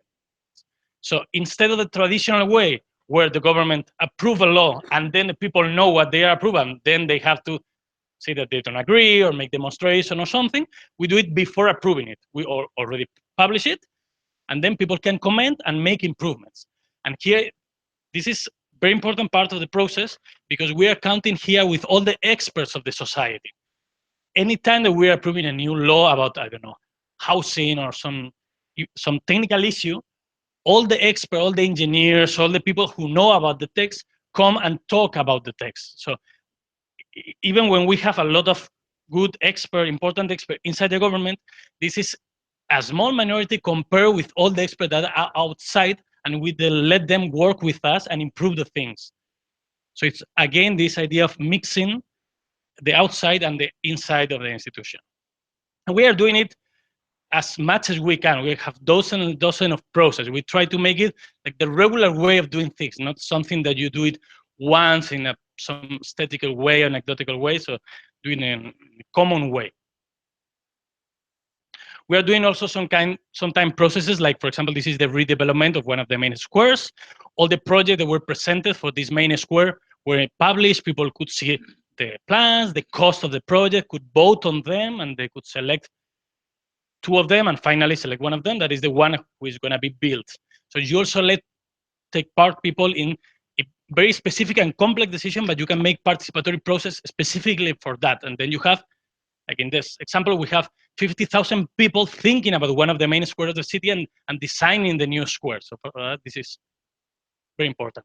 So instead of the traditional way where the government approve a law and then the people know what they are approving, then they have to say that they don't agree or make demonstration or something, we do it before approving it. We already publish it, and then people can comment and make improvements. And here, this is very important part of the process, because we are counting here with all the experts of the society. Anytime that we are approving a new law about, I don't know, housing or some some technical issue, all the experts, all the engineers, all the people who know about the text come and talk about the text. So even when we have a lot of good expert, important expert inside the government, this is a small minority compared with all the experts that are outside, and we let them work with us and improve the things. So it's again this idea of mixing the outside and the inside of the institution. And we are doing it as much as we can. We have dozen and dozen of process. We try to make it like the regular way of doing things, not something that you do it once in some aesthetical way, anecdotal way, so doing it in a common way. We are doing also sometimes processes, like for example, this is the redevelopment of one of the main squares. All the projects that were presented for this main square were published. People could see the plans, the cost of the project, could vote on them, and they could select two of them and finally select one of them. That is the one who is going to be built. So you also take part people in a very specific and complex decision, but you can make participatory process specifically for that. And then you have, like in this example, we have 50,000 people thinking about one of the main squares of the city and designing the new square. So this is very important.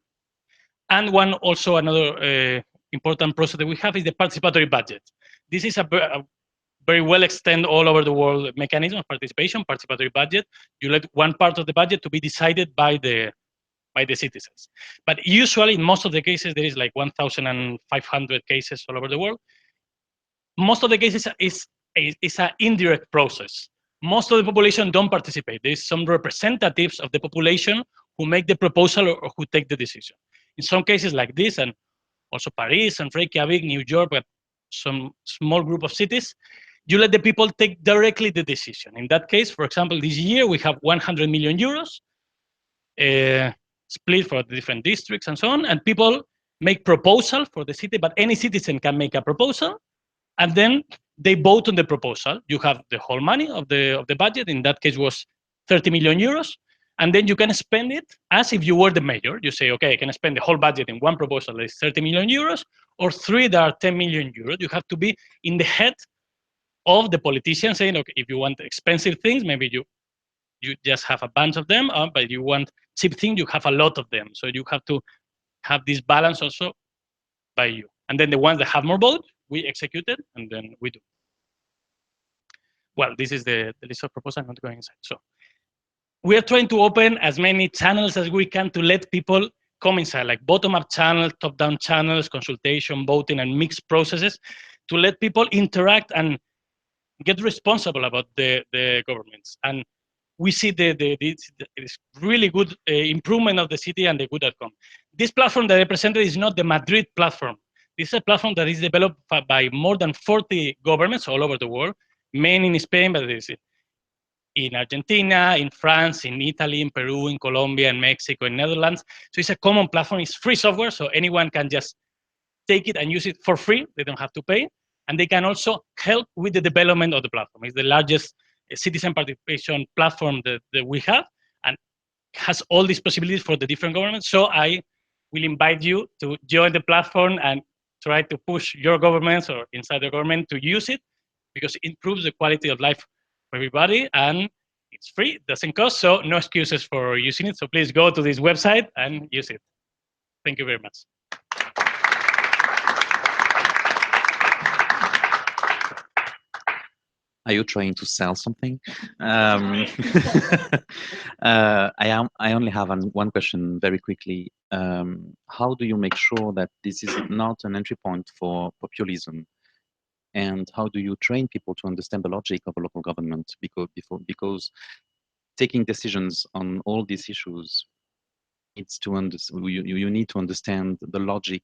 And another important process that we have is the participatory budget. This is a very well extended all over the world mechanism of participation, participatory budget. You let one part of the budget to be decided by the citizens. But usually, in most of the cases, there is like 1,500 cases all over the world. Most of the cases is an indirect process. Most of the population don't participate. There is some representatives of the population who make the proposal or who take the decision. In some cases like this, and also Paris and Reykjavik, New York, but some small group of cities, you let the people take directly the decision. In that case, for example, this year we have 100 million euros split for the different districts and so on, and people make proposal for the city, but any citizen can make a proposal, and then they vote on the proposal. You have the whole money of the budget. In that case was 30 million euros. And then you can spend it as if you were the mayor. You say, okay, I can spend the whole budget in one proposal that is 30 million euros, or three that are 10 million euros. You have to be in the head of the politician saying, okay, if you want expensive things, maybe you just have a bunch of them, but you want cheap things, you have a lot of them. So you have to have this balance also by you. And then the ones that have more votes, we execute it, and then we do. Well, this is the list of proposals. I'm not going inside. So we are trying to open as many channels as we can to let people come inside, like bottom-up channels, top-down channels, consultation, voting, and mixed processes, to let people interact and get responsible about the governments. And we see this really good improvement of the city and the good outcome. This platform that I presented is not the Madrid platform. This is a platform that is developed by more than 40 governments all over the world, mainly in Spain, but it's in Argentina, in France, in Italy, in Peru, in Colombia, in Mexico, in Netherlands. So it's a common platform. It's free software, so anyone can just take it and use it for free. They don't have to pay. And they can also help with the development of the platform. It's the largest citizen participation platform that we have, and has all these possibilities for the different governments. So I will invite you to join the platform and try to push your governments or inside the government to use it, because it improves the quality of life for everybody, and it's free, it doesn't cost, so no excuses for using it. So please go to this website and use it. Thank you very much.
Are you trying to sell something? I only have one question very quickly. How do you make sure that this is not an entry point for populism? And how do you train people to understand the logic of a local government? Because taking decisions on all these issues, it's you need to understand the logic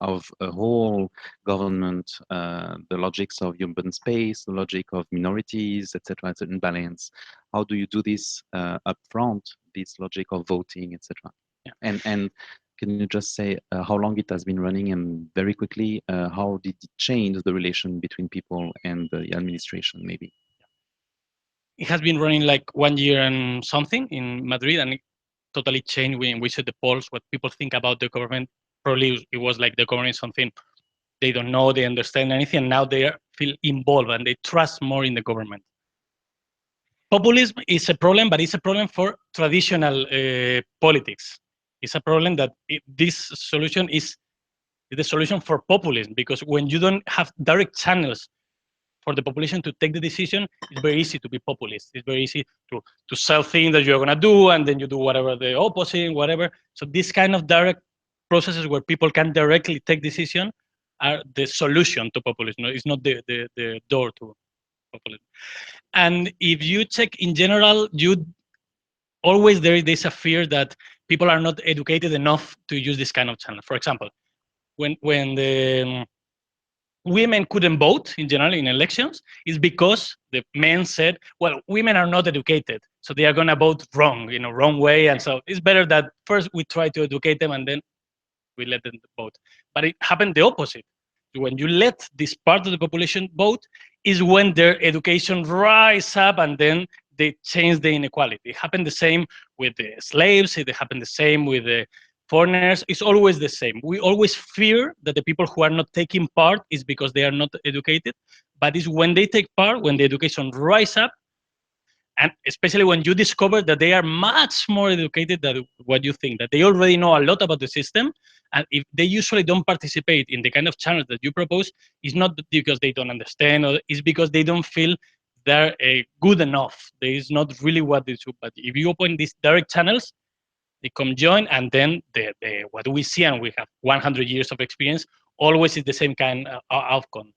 of a whole government, the logics of urban space, the logic of minorities, etc., in balance. How do you do this upfront? This logic of voting, etc.
Yeah.
And can you just say how long it has been running, and very quickly, how did it change the relation between people and the administration, maybe?
It has been running like 1 year and something in Madrid, and it totally changed when we set the polls, what people think about the government. Probably it was like the government is something they don't know, they understand anything, and now they feel involved and they trust more in the government. populism is a problem, but it's a problem for traditional politics. It's a problem that this solution is the solution for populism, because when you don't have direct channels for the population to take the decision, it's very easy to be populist. It's very easy to sell things that you're going to do, and then you do whatever the opposite, whatever. So this kind of direct processes where people can directly take decision are the solution to populism. It's not the door to populism. And if you check in general, you always there's a fear that people are not educated enough to use this kind of channel. For example, when the women couldn't vote in general in elections, is because the men said, well, women are not educated, so they are going to vote wrong, wrong way. And so it's better that first we try to educate them and then we let them vote. But it happened the opposite. When you let this part of the population vote is when their education rise up, and then they change the inequality. It happened the same with the slaves. It happened the same with the foreigners. It's always the same. We always fear that the people who are not taking part is because they are not educated, but it's when they take part, when the education rise up, and especially when you discover that they are much more educated than what you think, that they already know a lot about the system, and if they usually don't participate in the kind of channels that you propose, it's not because they don't understand, or it's because they don't feel they're good enough. There is not really what they should. But if you open these direct channels, they come join, and then what we see, and we have 100 years of experience, always is the same kind of outcome.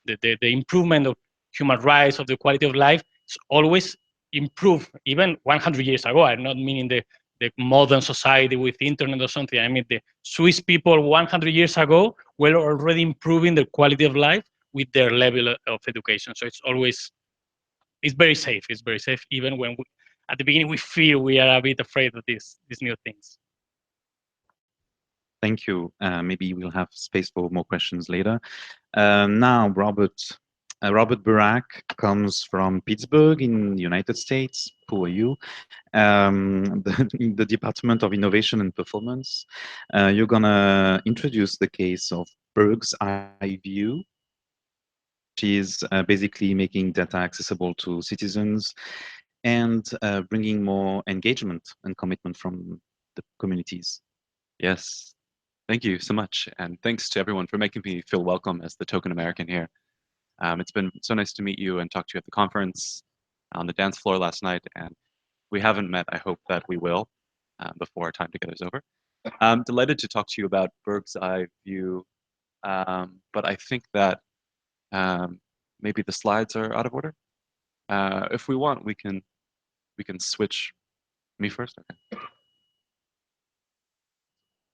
The improvement of human rights, of the quality of life, is always improved, even 100 years ago. I'm not meaning the modern society with internet or something. I mean the Swiss people 100 years ago were already improving the quality of life with their level of education. So it's very safe. It's very safe, even when at the beginning we are a bit afraid of these new things.
Thank you. Maybe we'll have space for more questions later. Now, Robert Burak comes from Pittsburgh in the United States. Who are you? The Department of Innovation and Performance. You're gonna introduce the case of Berg's Eye View. She's basically making data accessible to citizens and bringing more engagement and commitment from the communities.
Yes. Thank you so much. And thanks to everyone for making me feel welcome as the token American here. It's been so nice to meet you and talk to you at the conference, on the dance floor last night. And we haven't met. I hope that we will before our time together is over. I'm delighted to talk to you about Berg's Eye View. But I think that maybe the slides are out of order. If we want, we can switch. Me first? Okay.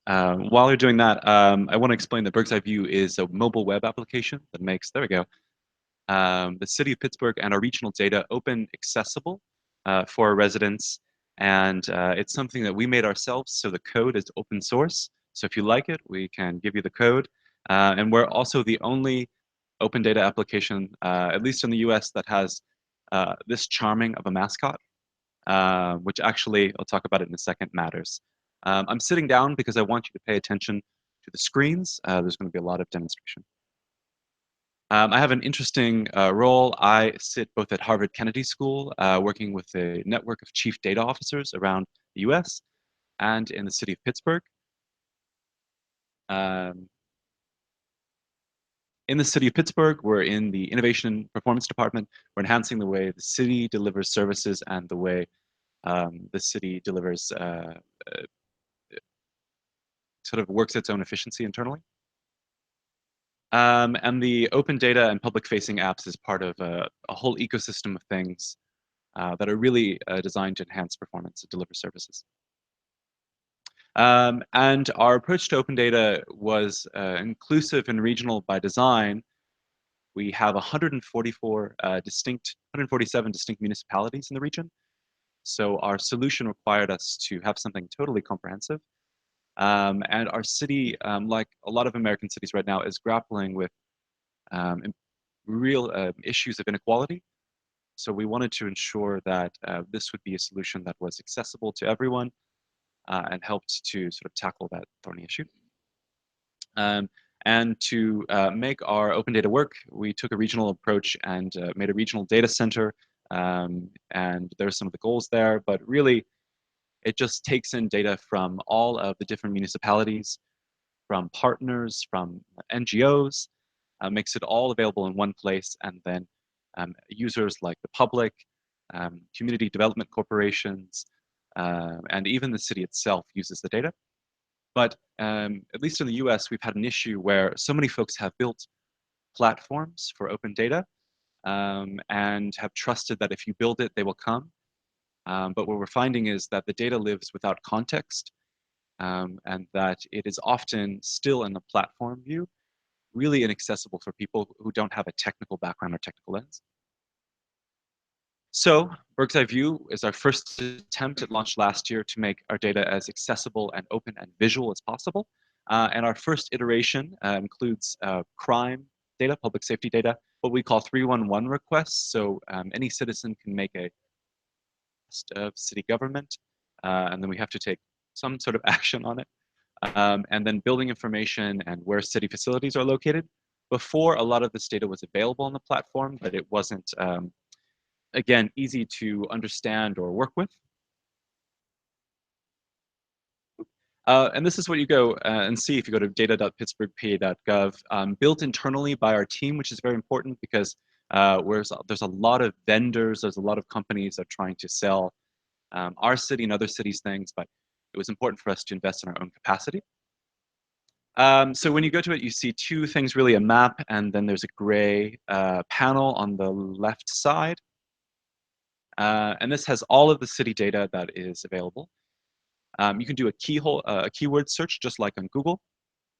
While you're doing that, I want to explain that Berg's Eye View is a mobile web application that makes, there we go, the city of Pittsburgh and our regional data open accessible for our residents. And it's something that we made ourselves, so the code is open source. So if you like it, we can give you the code. And we're also the only open data application, at least in the US, that has this charming of a mascot, which actually, I'll talk about it in a second, matters. I'm sitting down because I want you to pay attention to the screens. There's going to be a lot of demonstration. I have an interesting role. I sit both at Harvard Kennedy School, working with a network of chief data officers around the US and in the city of Pittsburgh. In the city of Pittsburgh, we're in the Innovation and Performance Department. We're enhancing the way the city delivers services and the way the city delivers sort of works its own efficiency internally. And the open data and public-facing apps is part of a whole ecosystem of things that are really designed to enhance performance and deliver services. And our approach to open data was inclusive and regional by design. We have 147 distinct municipalities in the region. So our solution required us to have something totally comprehensive. And our city, like a lot of American cities right now, is grappling with real issues of inequality. So we wanted to ensure that this would be a solution that was accessible to everyone and helped to sort of tackle that thorny issue. And to make our open data work, we took a regional approach and made a regional data center and there's some of the goals there, but really it just takes in data from all of the different municipalities, from partners, from NGOs, makes it all available in one place, and then users like the public, community development corporations, and even the city itself uses the data. But at least in the US, we've had an issue where so many folks have built platforms for open data and have trusted that if you build it, they will come. But what we're finding is that the data lives without context, and that it is often still in the platform view, really inaccessible for people who don't have a technical background or technical lens. So Bird's Eye View is our first attempt. It launched last year to make our data as accessible and open and visual as possible. And our first iteration includes crime data, public safety data, what we call 311 requests. So any citizen can make a request of city government, and then we have to take some sort of action on it. And then building information and where city facilities are located. Before, a lot of this data was available on the platform, but it wasn't, again, easy to understand or work with. And this is what you go and see if you go to data.pittsburghpa.gov, built internally by our team, which is very important because there's a lot of vendors, there's a lot of companies that are trying to sell our city and other cities' things, but it was important for us to invest in our own capacity. So when you go to it, you see two things, really, a map, and then there's a gray panel on the left side. And this has all of the city data that is available. You can do a keyword search, just like on Google.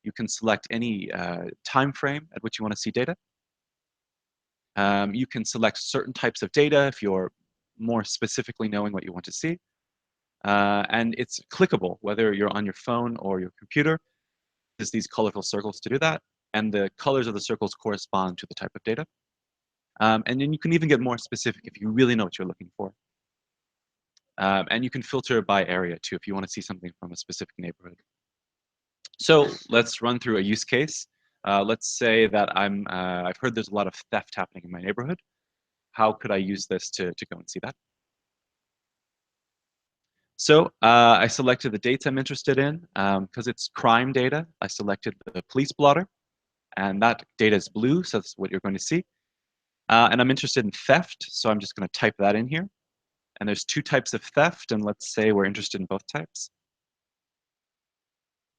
You can select any time frame at which you want to see data. You can select certain types of data if you're more specifically knowing what you want to see. And it's clickable, whether you're on your phone or your computer. There's these colorful circles to do that, and the colors of the circles correspond to the type of data. And then you can even get more specific if you really know what you're looking for. And you can filter by area too if you want to see something from a specific neighborhood. So let's run through a use case. Let's say that I've heard there's a lot of theft happening in my neighborhood. How could I use this to go and see that? So I selected the dates I'm interested in. Because it's crime data, I selected the police blotter, and that data is blue, so that's what you're going to see. And I'm interested in theft, so I'm just going to type that in here. And there's two types of theft, and let's say we're interested in both types.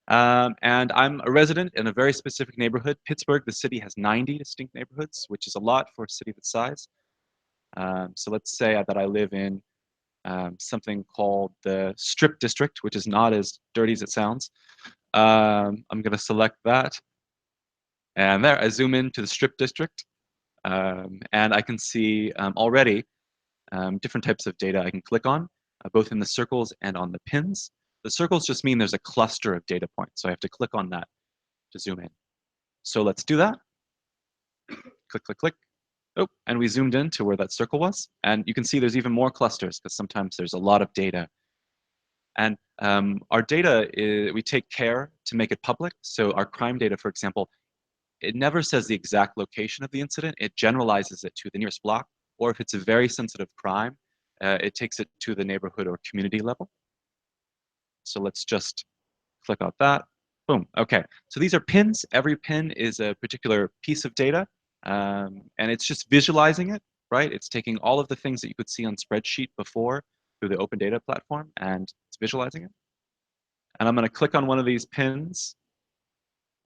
And I'm a resident in a very specific neighborhood. Pittsburgh, the city, has 90 distinct neighborhoods, which is a lot for a city that size. So let's say that I live in something called the Strip District, which is not as dirty as it sounds. I'm going to select that. And there, I zoom into the Strip District. And I can see already different types of data I can click on, both in the circles and on the pins. The circles just mean there's a cluster of data points, so I have to click on that to zoom in. So let's do that. Click, click, click. Oh, and we zoomed in to where that circle was. And you can see there's even more clusters because sometimes there's a lot of data. And our data, we take care to make it public. So our crime data, for example, it never says the exact location of the incident. It generalizes it to the nearest block. Or if it's a very sensitive crime, it takes it to the neighborhood or community level. So let's just click on that. Boom. Okay. So these are pins. Every pin is a particular piece of data. And it's just visualizing it, right? It's taking all of the things that you could see on spreadsheet before through the open data platform, and it's visualizing it. And I'm going to click on one of these pins.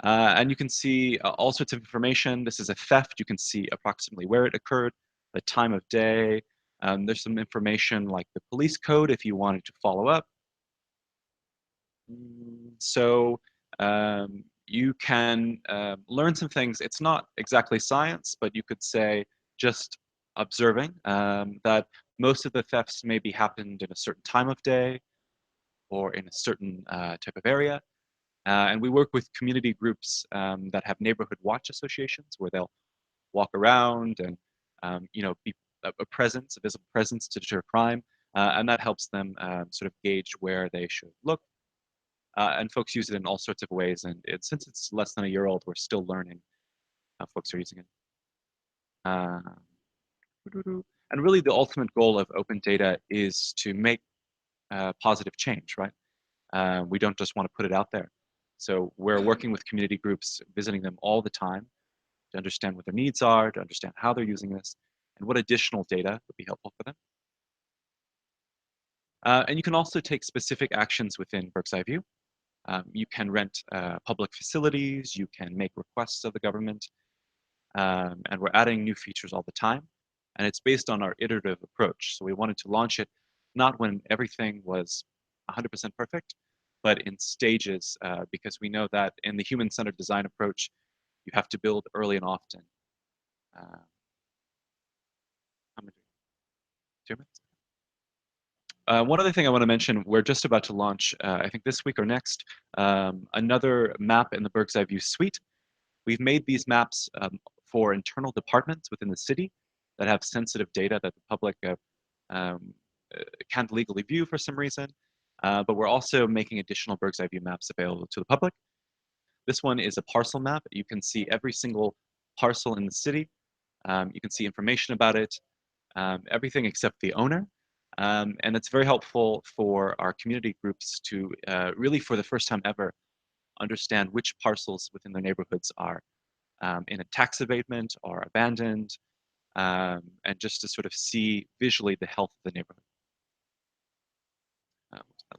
And you can see all sorts of information. This is a theft. You can see approximately where it occurred, the time of day. There's some information like the police code if you wanted to follow up. So you can learn some things. It's not exactly science, but you could say just observing that most of the thefts maybe happened in a certain time of day or in a certain type of area. And we work with community groups that have neighborhood watch associations where they'll walk around and be a presence, a visible presence to deter crime. And that helps them sort of gauge where they should look. And folks use it in all sorts of ways. And since it's less than a year old, we're still learning how folks are using it. And really the ultimate goal of open data is to make positive change, right? We don't just want to put it out there. So we're working with community groups, visiting them all the time to understand what their needs are, to understand how they're using this, and what additional data would be helpful for them. And you can also take specific actions within Bird's Eye View. You can rent public facilities, you can make requests of the government, and we're adding new features all the time. And it's based on our iterative approach. So we wanted to launch it not when everything was 100% perfect, but in stages, because we know that in the human-centered design approach, you have to build early and often. How many? 2 minutes? One other thing I want to mention, we're just about to launch, I think this week or next, another map in the Bird's Eye View suite. We've made these maps for internal departments within the city that have sensitive data that the public can't legally view for some reason. But we're also making additional Bird's Eye View maps available to the public. This one is a parcel map. You can see every single parcel in the city. You can see information about it, everything except the owner. And it's very helpful for our community groups to really, for the first time ever, understand which parcels within their neighborhoods are in a tax abatement or abandoned, and just to sort of see visually the health of the neighborhood.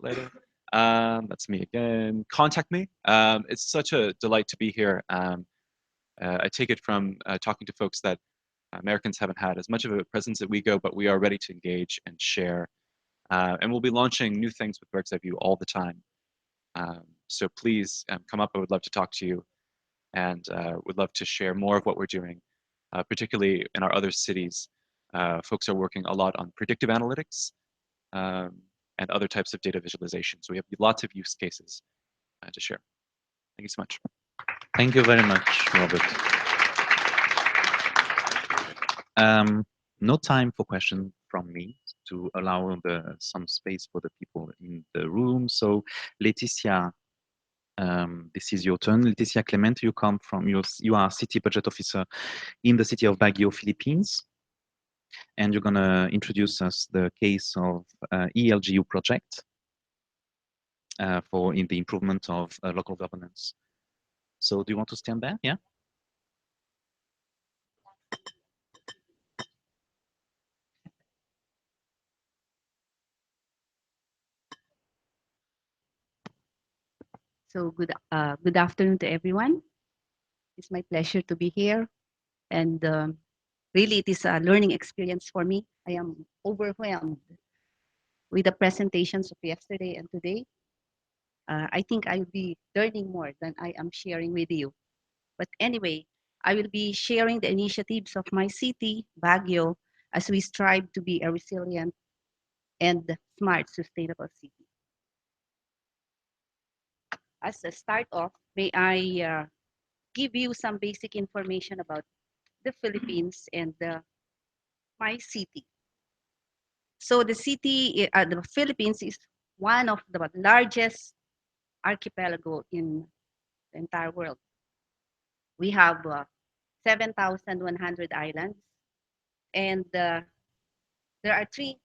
Later. That's me again. Contact me. It's such a delight to be here. I take it from talking to folks that Americans haven't had as much of a presence at WeGo, but we are ready to engage and share. And we'll be launching new things with Bird's Eye View all the time. So please come up. I would love to talk to you and would love to share more of what we're doing, particularly in our other cities. Folks are working a lot on predictive analytics and other types of data visualization. So we have lots of use cases to share. Thank you so much.
Thank you very much, Robert. No time for questions from me to allow some space for the people in the room. So Laetitia, this is your turn. Laetitia Clement, you come from, you are city budget officer in the city of Baguio, Philippines. And you're gonna introduce us the case of ELGU project in the improvement of local governance. So do you want to stand there? Yeah.
So good afternoon to everyone. It's my pleasure to be here, and really it is a learning experience for me. I am overwhelmed with the presentations of yesterday and today. I think I will be learning more than I am sharing with you. But anyway, I will be sharing the initiatives of my city, Baguio, as we strive to be a resilient and smart, sustainable city. As a start off, may I give you some basic information about the Philippines and my city. So the city, the Philippines is one of the largest archipelago in the entire world. We have 7,100 islands, and there are 3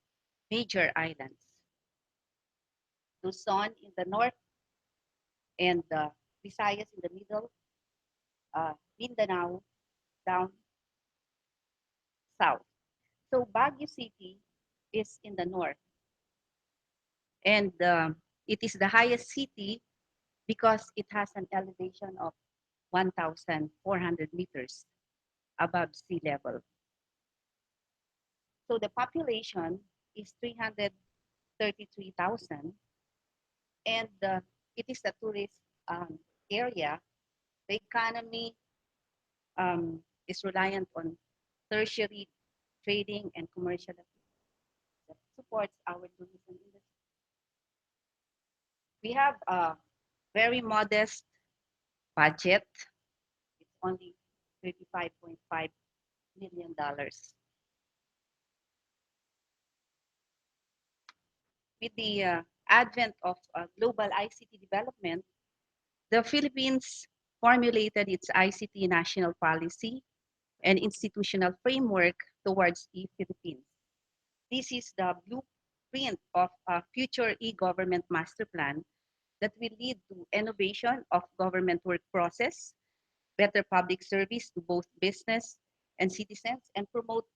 major islands. Luzon in the north, and Visayas in the middle, Mindanao down south. So Baguio City is in the north, and it is the highest city because it has an elevation of 1,400 meters above sea level. So the population is 333,000, and it is a tourist area. The economy is reliant on tertiary trading and commercial activity that supports our tourism industry. We have a very modest budget. It's only $35.5 million. With the advent of global ICT development, the Philippines formulated its ICT national policy and institutional framework towards the Philippines. this is the blueprint of a future e-government master plan that will lead to innovation of government work process, better public service to both business and citizens, and promote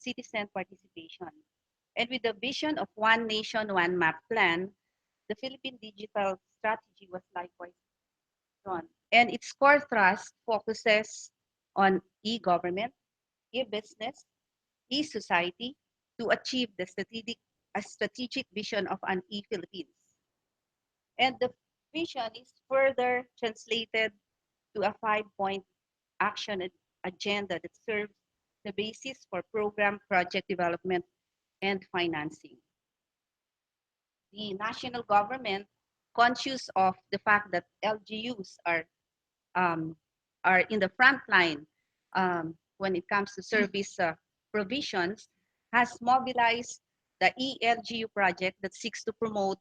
citizen participation. And with the vision of One Nation, One Map plan, the Philippine Digital Strategy was likewise drawn. And its core thrust focuses on e-government, e-business, e-society to achieve the strategic vision of an e-Philippines. And the vision is further translated to a 5-point action agenda that serves the basis for program project development and financing. The national government, conscious of the fact that LGUs are in the front line when it comes to service provisions, has mobilized the ELGU project that seeks to promote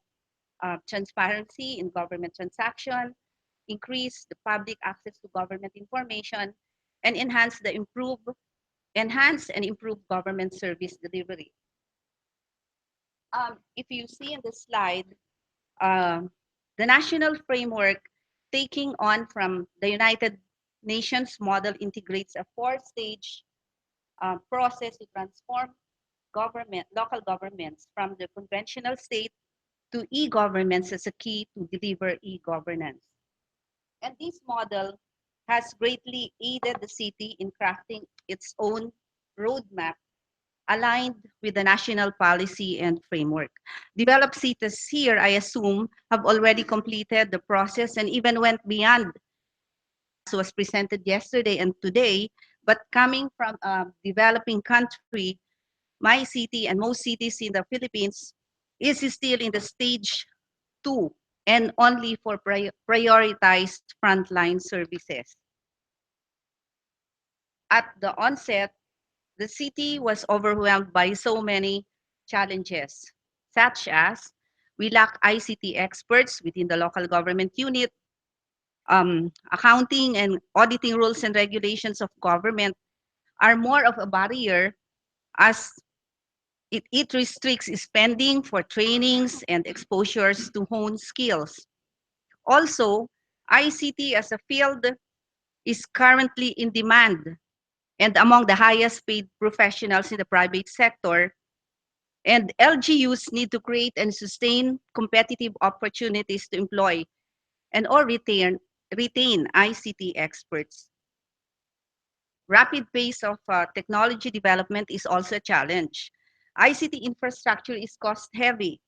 transparency in government transaction, increase the public access to government information, and enhance and improve government service delivery. If you see in the slide, the national framework taking on from the United Nations model integrates a 4-stage process to transform local governments from the conventional state to e-governments as a key to deliver e-governance. And this model has greatly aided the city in crafting its own roadmap aligned with the national policy and framework. Developed cities here, I assume, have already completed the process and even went beyond what was presented yesterday and today. But coming from a developing country, my city and most cities in the Philippines is still in the stage 2 and only for prioritized frontline services. At the onset, the city was overwhelmed by so many challenges, such as we lack ICT experts within the local government unit, accounting and auditing rules and regulations of government are more of a barrier as it restricts spending for trainings and exposures to hone skills. Also, ICT as a field is currently in demand and among the highest paid professionals in the private sector. And LGUs need to create and sustain competitive opportunities to employ and or retain ICT experts. Rapid pace of technology development is also a challenge. ICT infrastructure is cost heavy.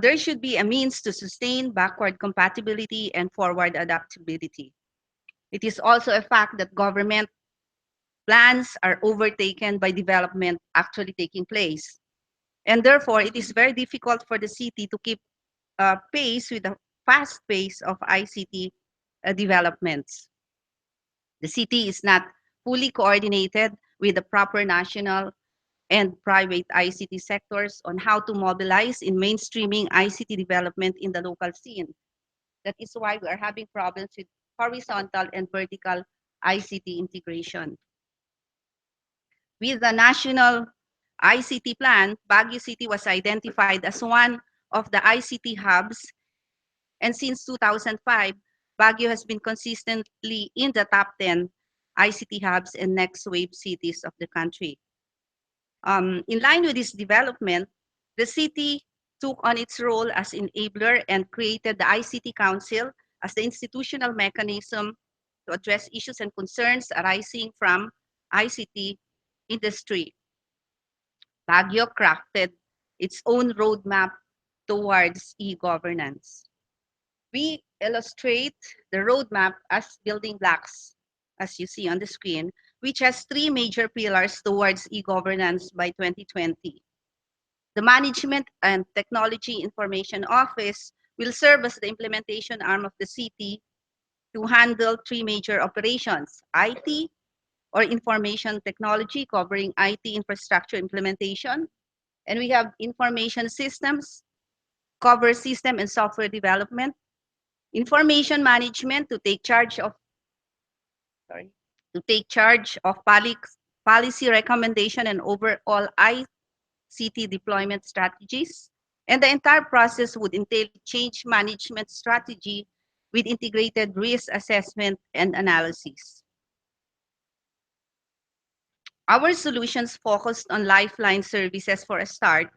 There should be a means to sustain backward compatibility and forward adaptability. It is also a fact that government plans are overtaken by development actually taking place. And therefore, it is very difficult for the city to keep pace with the fast pace of ICT developments. The city is not fully coordinated with the proper national and private ICT sectors on how to mobilize in mainstreaming ICT development in the local scene. That is why we are having problems with horizontal and vertical ICT integration. With the national ICT plan, Baguio City was identified as one of the ICT hubs, and since 2005, Baguio has been consistently in the top 10 ICT hubs and next wave cities of the country. In line with this development, the city took on its role as enabler and created the ICT Council as the institutional mechanism to address issues and concerns arising from ICT industry. Baguio crafted its own roadmap towards e-governance. We illustrate the roadmap as building blocks, as you see on the screen, which has 3 major pillars towards e-governance by 2020. The Management and Technology Information Office will serve as the implementation arm of the city to handle 3 major operations: IT, or information technology, covering IT infrastructure implementation. And we have information systems, cover system and software development, information management to take charge of policy recommendation and overall city deployment strategies. And the entire process would entail change management strategy with integrated risk assessment and analysis. Our solutions focused on lifeline services for a start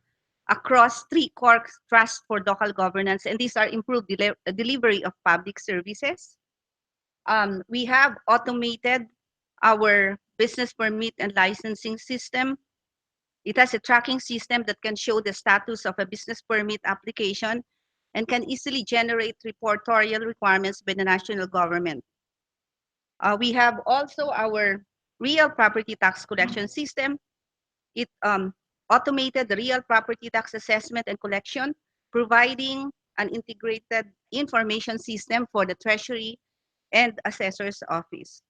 across 3 core thrusts for local governance, and these are improved delivery of public services. We have automated our business permit and licensing system. It has a tracking system that can show the status of a business permit application and can easily generate reportorial requirements by the national government. We have also our real property tax collection system. It automated the real property tax assessment and collection, providing an integrated information system for the Treasury and Assessor's Office.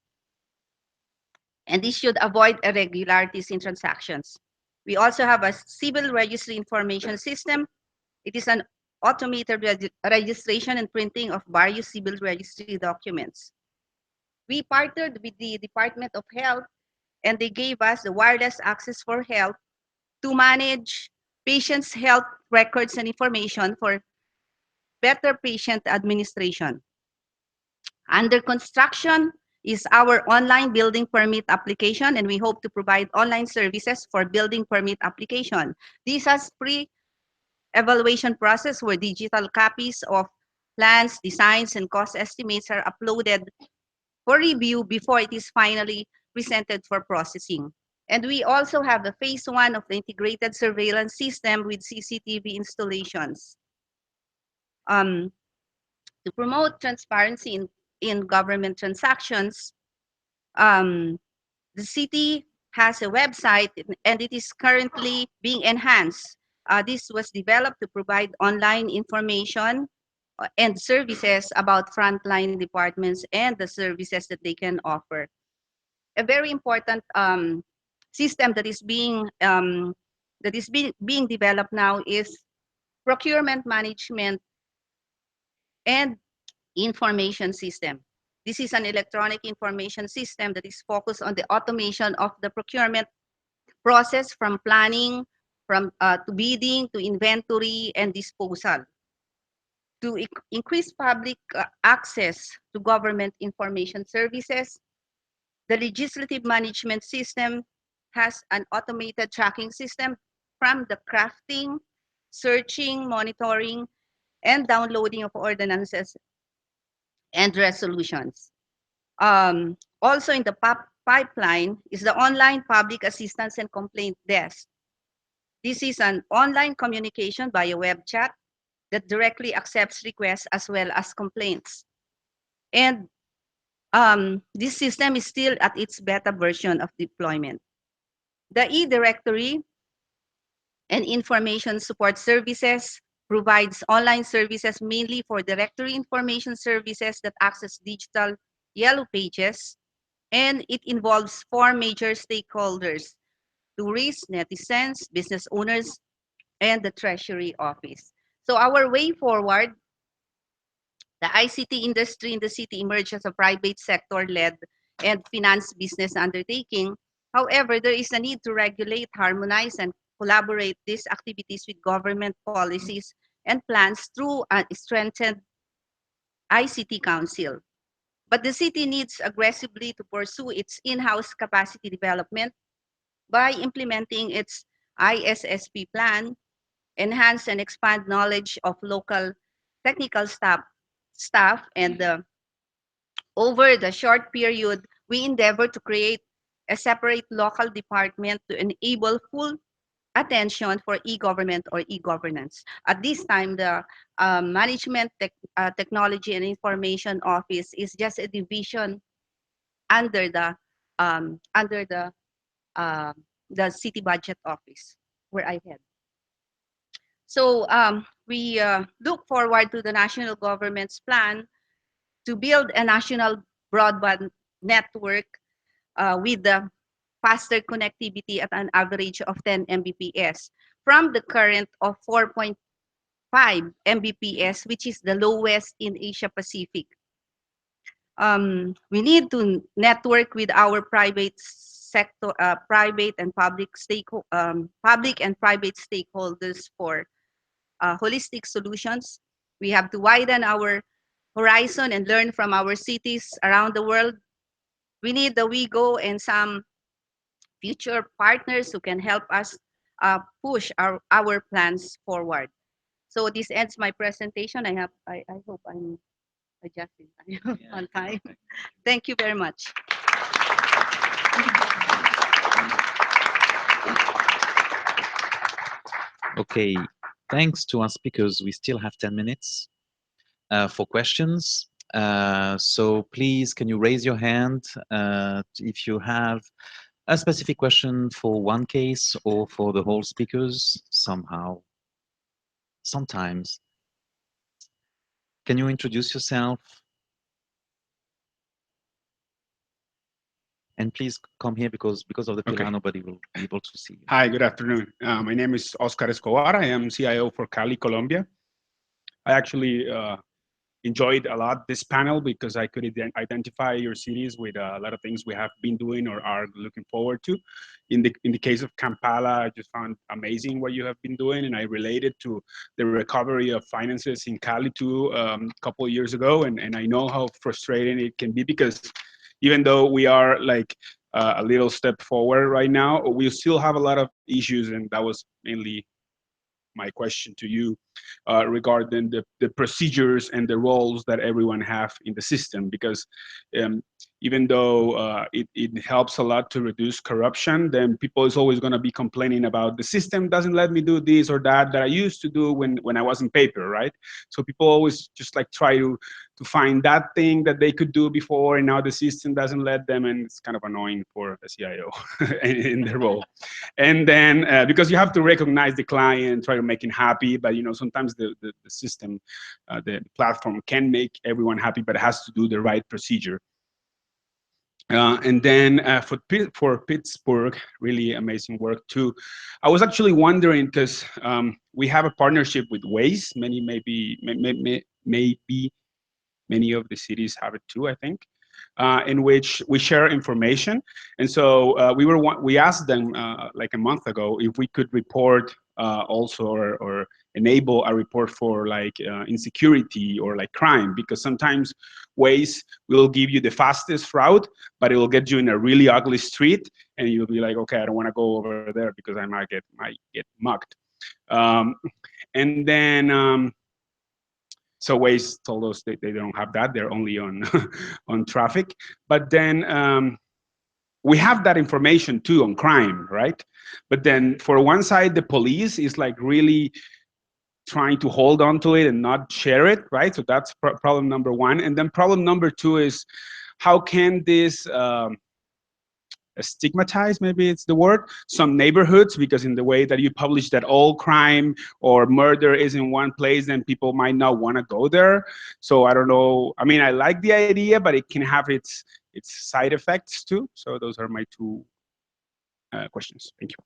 And this should avoid irregularities in transactions. We also have a civil registry information system. It is an automated registration and printing of various civil registry documents. We partnered with the Department of Health, and they gave us the wireless access for health to manage patients' health records and information for better patient administration. Under construction is our online building permit application, and we hope to provide online services for building permit application. This has pre-evaluation process where digital copies of plans, designs, and cost estimates are uploaded for review before it is finally presented for processing. And we also have the phase 1 of the integrated surveillance system with CCTV installations. To promote transparency in government transactions, the city has a website and it is currently being enhanced. This was developed to provide online information and services about frontline departments and the services that they can offer. A very important system that is being developed now is procurement management and information system. This is an electronic information system that is focused on the automation of the procurement process from planning, to bidding, to inventory and disposal. To increase public access to government information services, the legislative management system has an automated tracking system from the crafting, searching, monitoring, and downloading of ordinances and resolutions. Also in the pipeline is the online public assistance and complaint desk. This is an online communication via web chat that directly accepts requests as well as complaints. And this system is still at its beta version of deployment. The e-directory and information support services provides online services mainly for directory information services that access digital yellow pages, and it involves 4 major stakeholders: tourists, netizens, business owners, and the Treasury Office. So our way forward, the ICT industry in the city emerged as a private sector-led and finance business undertaking. However, there is a need to regulate, harmonize, and collaborate these activities with government policies and plans through a strengthened ICT Council. But the city needs aggressively to pursue its in-house capacity development by implementing its ISSP plan, enhance and expand knowledge of local technical staff, and over the short period, we endeavor to create a separate local department to enable full attention for e-government or e-governance. At this time, the Management Technology and Information Office is just a division under the City Budget Office, where I head. So we look forward to the national government's plan to build a national broadband network with the faster connectivity at an average of 10 Mbps from the current of 4.5 Mbps, which is the lowest in Asia Pacific. We need to network with our private sector, private and public stakeholders for holistic solutions. We have to widen our horizon and learn from our cities around the world. We need the WeGo and some future partners who can help us push our plans forward. So this ends my presentation. I hope I'm adjusting on time. Thank you very much.
Okay, thanks to our speakers. We still have 10 minutes for questions. So please, can you raise your hand if you have a specific question for one case or for the whole speakers somehow, sometimes. Can you introduce yourself? And please come here because of the pillar, nobody will be able to see you.
Hi, good afternoon. My name is Oscar Escobar. I am CIO for Cali, Colombia. I actually enjoyed a lot this panel because I could identify your cities with a lot of things we have been doing or are looking forward to. In the case of Kampala, I just found amazing what you have been doing, and I related to the recovery of finances in Cali too a couple of years ago, and I know how frustrating it can be because even though we are like a little step forward right now, we still have a lot of issues, and that was mainly my question to you regarding the procedures and the roles that everyone have in the system, because even though it helps a lot to reduce corruption, then people is always going to be complaining about the system doesn't let me do this or that I used to do when I was in paper, right? So people always just like try to find that thing that they could do before, and now the system doesn't let them, and it's kind of annoying for the CIO in their role. And then because you have to recognize the client, try to make him happy, but you know, sometimes the system, the platform can make everyone happy, but it has to do the right procedure. And then for Pittsburgh, really amazing work too. I was actually wondering, because we have a partnership with Waze. Maybe many of the cities have it too, I think, in which we share information. And so we asked them like a month ago if we could report also or enable a report for like insecurity or like crime, because sometimes Waze will give you the fastest route, but it will get you in a really ugly street, and you'll be like, okay, I don't want to go over there because I might get mugged. And then so Waze told us they don't have that; they're only on on traffic. But then we have that information too on crime, right? But then for one side, the police is like really trying to hold on to it and not share it, right? So that's problem number one. And then problem number two is, how can this stigmatize, maybe it's the word, some neighborhoods, because in the way that you publish that all crime or murder is in one place, then people might not want to go there. So I don't know. I mean, I like the idea, but it can have its side effects too. So those are my two questions. Thank you.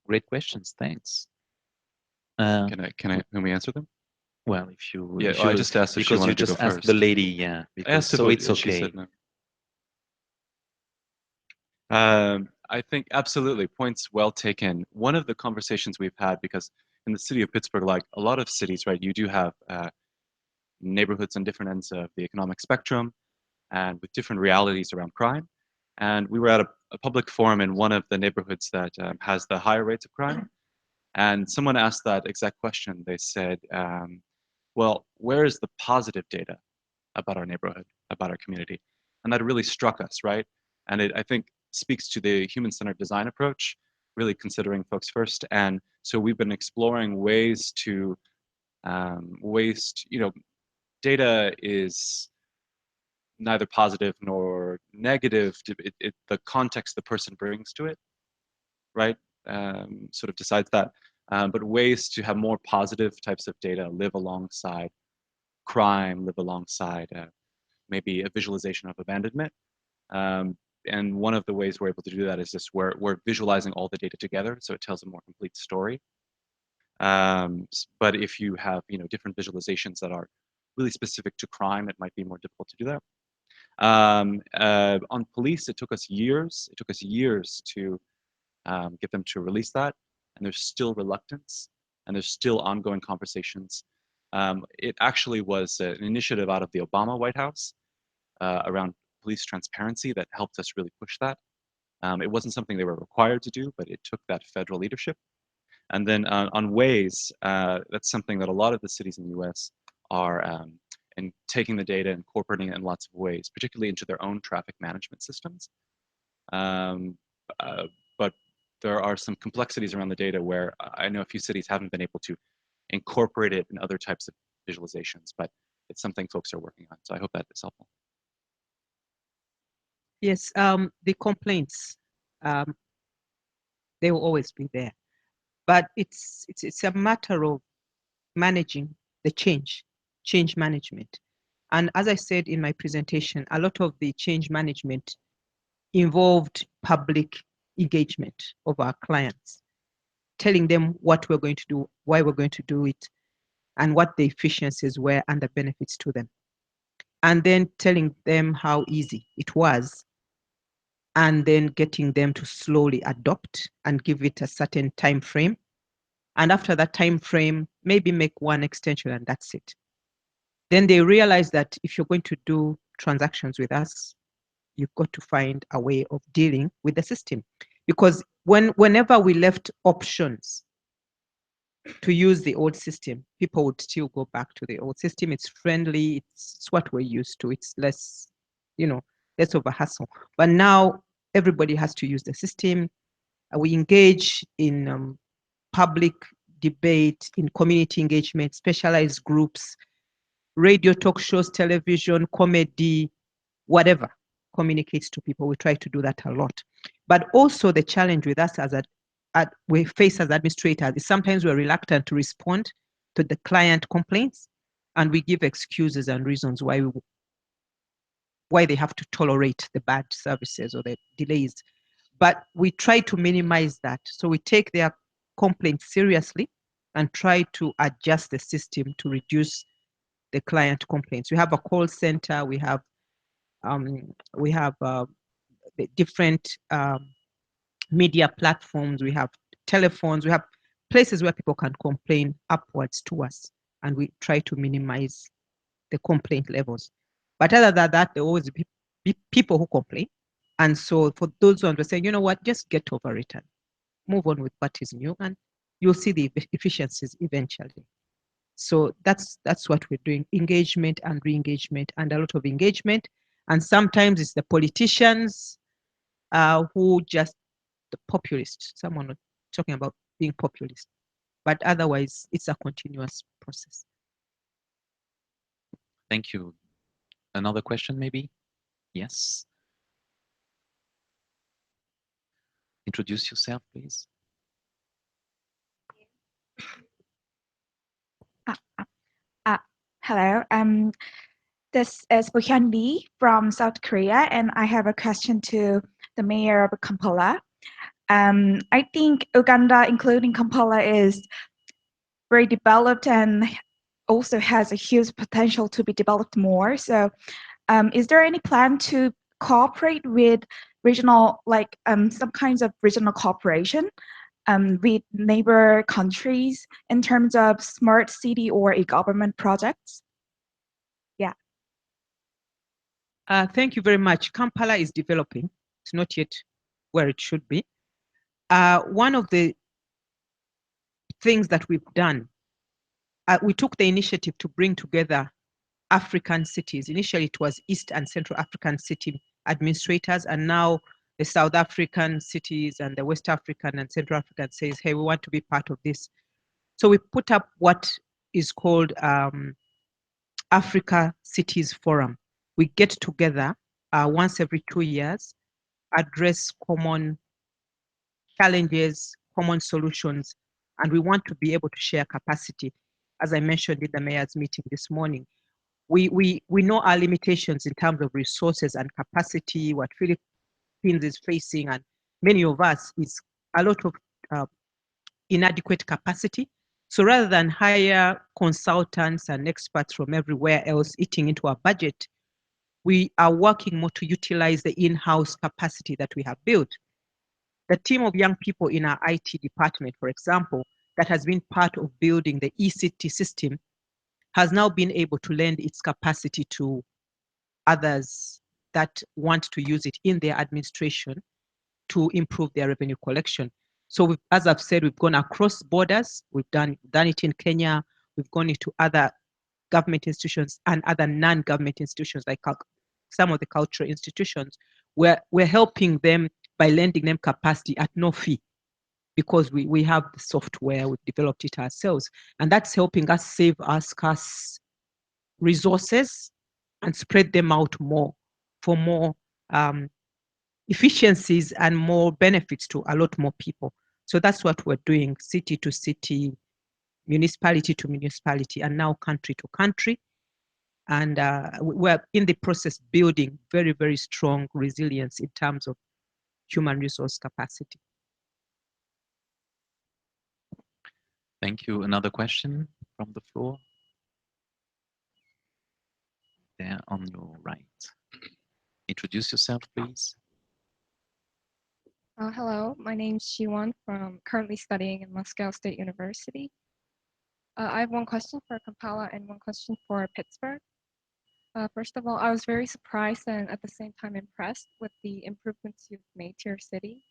Great questions. Thanks.
Can we answer them?
Well, if you,
yeah, I just asked if she wanted to go first.
Because you just asked the lady, yeah. Because,
I asked
so it's okay.
She said no. I think absolutely, points well taken. One of the conversations we've had, because in the city of Pittsburgh, like a lot of cities, right, you do have neighborhoods on different ends of the economic spectrum and with different realities around crime. And we were at a public forum in one of the neighborhoods that has the higher rates of crime. And someone asked that exact question. They said, well, where is the positive data about our neighborhood, about our community? And that really struck us, right? And it, I think, speaks to the human-centered design approach, really considering folks first. And so we've been exploring ways to, you know, data is neither positive nor negative. The context the person brings to it, right, sort of decides that. But ways to have more positive types of data live alongside crime, live alongside maybe a visualization of abandonment. And one of the ways we're able to do that is just we're visualizing all the data together, so it tells a more complete story. But if you have, you know, different visualizations that are really specific to crime, it might be more difficult to do that. On police, it took us years. It took us years to get them to release that, and there's still reluctance, and there's still ongoing conversations. It actually was an initiative out of the Obama White House around police transparency that helped us really push that. It wasn't something they were required to do, but it took that federal leadership. And then on ways, that's something that a lot of the cities in the US are and taking the data, incorporating it in lots of ways, particularly into their own traffic management systems. But there are some complexities around the data where I know a few cities haven't been able to incorporate it in other types of visualizations, but it's something folks are working on. So I hope that is helpful.
Yes, the complaints, they will always be there, but it's a matter of managing the change management. And as I said in my presentation, a lot of the change management involved public engagement of our clients, telling them what we're going to do, why we're going to do it, and what the efficiencies were and the benefits to them. And then telling them how easy it was, and then getting them to slowly adopt and give it a certain time frame. And after that time frame, maybe make one extension and that's it. Then they realize that if you're going to do transactions with us, you've got to find a way of dealing with the system. Because whenever we left options to use the old system, people would still go back to the old system. It's friendly, it's what we're used to. It's less, less of a hassle. But now everybody has to use the system. We engage in public debate, in community engagement, specialized groups, radio talk shows, television, comedy, whatever communicates to people. We try to do that a lot. But also the challenge with us we face as administrators is sometimes we're reluctant to respond to the client complaints, and we give excuses and reasons why they have to tolerate the bad services or the delays. But we try to minimize that. So we take their complaints seriously and try to adjust the system to reduce the client complaints. We have a call center. We have the different media platforms. We have telephones. We have places where people can complain upwards to us, and we try to minimize the complaint levels. But other than that, there will always be people who complain. And so for those who are saying, you know what, just get over it and move on with what is new, and you'll see the efficiencies eventually. So that's what we're doing, engagement and re-engagement, and a lot of engagement. And sometimes it's the politicians who just, the populist, someone was talking about being populist. But otherwise, it's a continuous process.
Thank you. Another question, maybe? Yes. Introduce yourself, please.
Hello. This is Bohyun Lee from South Korea, and I have a question to the mayor of Kampala. I think Uganda, including Kampala, is very developed and also has a huge potential to be developed more. So is there any plan to cooperate with regional, like some kinds of regional cooperation with neighbor countries in terms of smart city or e-government projects? Yeah.
Thank you very much. Kampala is developing. It's not yet where it should be. One of the things that we've done, we took the initiative to bring together African cities. Initially, it was East and Central African city administrators, and now the South African cities and the West African and Central African says, hey, we want to be part of this. So we put up what is called Africa Cities Forum. We get together once every 2 years, address common challenges, common solutions, and we want to be able to share capacity. As I mentioned in the mayor's meeting this morning, we know our limitations in terms of resources and capacity, what Philippines is facing, and many of us is a lot of inadequate capacity. So rather than hire consultants and experts from everywhere else eating into our budget, we are working more to utilize the in-house capacity that we have built. The team of young people in our IT department, for example, that has been part of building the ECT system, has now been able to lend its capacity to others that want to use it in their administration to improve their revenue collection. So as I've said, we've gone across borders. We've done it in Kenya. We've gone into other government institutions and other non-government institutions like some of the cultural institutions, where we're helping them by lending them capacity at no fee, because we have the software, we've developed it ourselves, and that's helping us save our scarce resources and spread them out more for more efficiencies and more benefits to a lot more people. So that's what we're doing, city to city, municipality to municipality, and now country to country. And we're in the process building very, very strong resilience in terms of human resource capacity.
Thank you. Another question from the floor? There on your right. Introduce yourself, please.
Hello, my name is Shiwan from currently studying in Moscow State University. I have one question for Kampala and one question for Pittsburgh. First of all, I was very surprised and at the same time impressed with the improvements you've made to your city.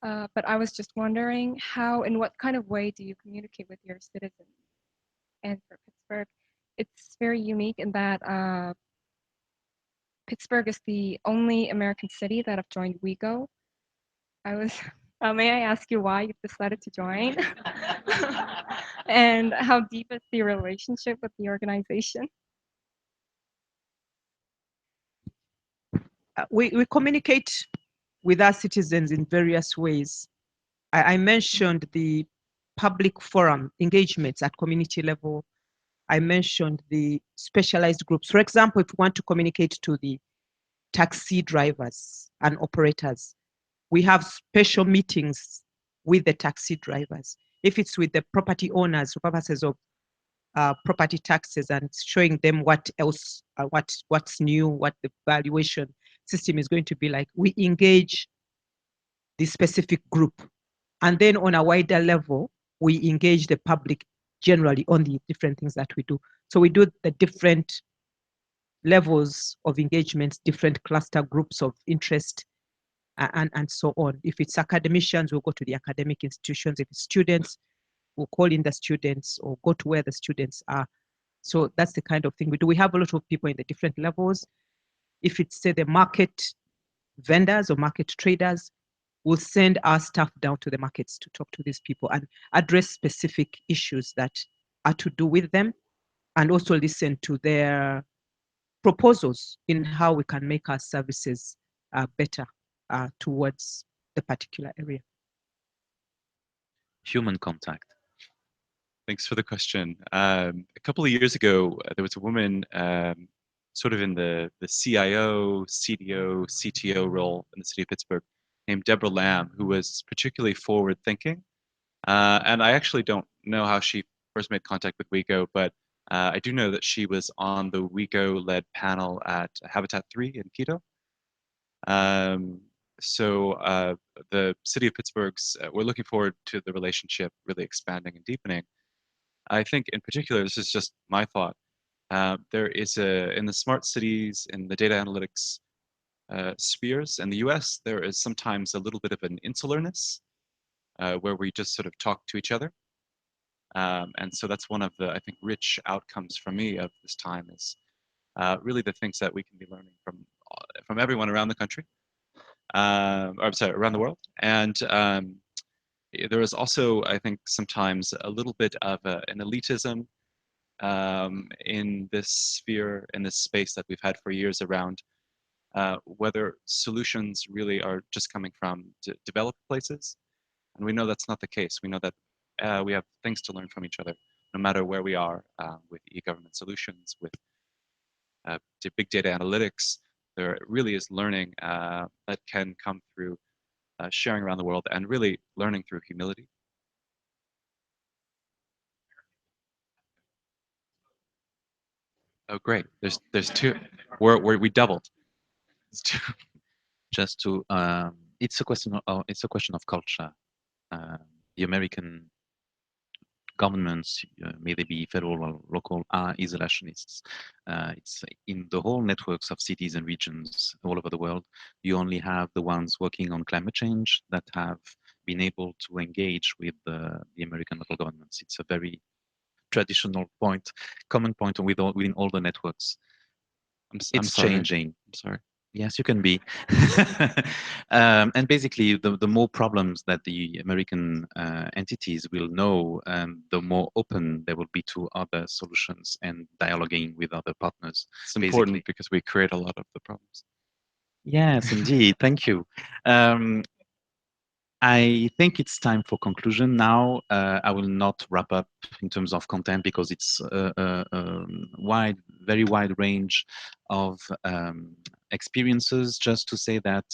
But I was just wondering how, in what kind of way do you communicate with your citizens? And for Pittsburgh, it's very unique in that Pittsburgh is the only American city that have joined WeGo. May I ask you why you decided to join? And how deep is the relationship with the organization?
We communicate with our citizens in various ways. I mentioned the public forum engagements at community level. I mentioned the specialized groups. For example, if we want to communicate to the taxi drivers and operators, we have special meetings with the taxi drivers. If it's with the property owners for purposes of property taxes and showing them what else, what's new, what the valuation system is going to be like, we engage the specific group. And then on a wider level, we engage the public generally on the different things that we do. So we do the different levels of engagements, different cluster groups of interest, and so on. If it's academicians, we'll go to the academic institutions. If it's students, we'll call in the students or go to where the students are. So that's the kind of thing we do. We have a lot of people in the different levels. If it's, say, the market vendors or market traders, we'll send our staff down to the markets to talk to these people and address specific issues that are to do with them, and also listen to their proposals in how we can make our services better towards the particular area.
Human contact.
Thanks for the question. A couple of years ago, there was a woman sort of in the CIO, CDO, CTO role in the city of Pittsburgh named Deborah Lamb, who was particularly forward thinking. And I actually don't know how she first made contact with WeGo, but I do know that she was on the WeGo-led panel at Habitat 3 in Quito. So the city of Pittsburgh's, we're looking forward to the relationship really expanding and deepening. I think in particular, this is just my thought, there is in the smart cities, in the data analytics spheres in the US, there is sometimes a little bit of an insularness where we just sort of talk to each other. And so that's one of the, I think, rich outcomes for me of this time is really the things that we can be learning from everyone around the country, or I'm sorry, around the world. And there is also, I think, sometimes a little bit of an elitism in this sphere, in this space that we've had for years around whether solutions really are just coming from developed places. And we know that's not the case. We know that we have things to learn from each other, no matter where we are with e-government solutions, with big data analytics. There really is learning that can come through sharing around the world and really learning through humility. Oh, great. There's two. We doubled. It's two. Just to it's a question of culture. The American governments, may they be federal or local, are isolationists. It's in the whole networks of cities and regions all over the world. You only have the ones working on climate change that have been able to engage with the American local governments. It's a very traditional point, common point within all the networks. I'm
sorry.
changing. I'm sorry. Yes, you can be. And basically, the more problems that the American entities will know, the more open they will be to other solutions and dialoguing with other partners.
It's important because we create a lot of the problems.
Yes, indeed. Thank you. I think it's time for conclusion now. I will not wrap up in terms of content because it's a very wide range of experiences. Just to say that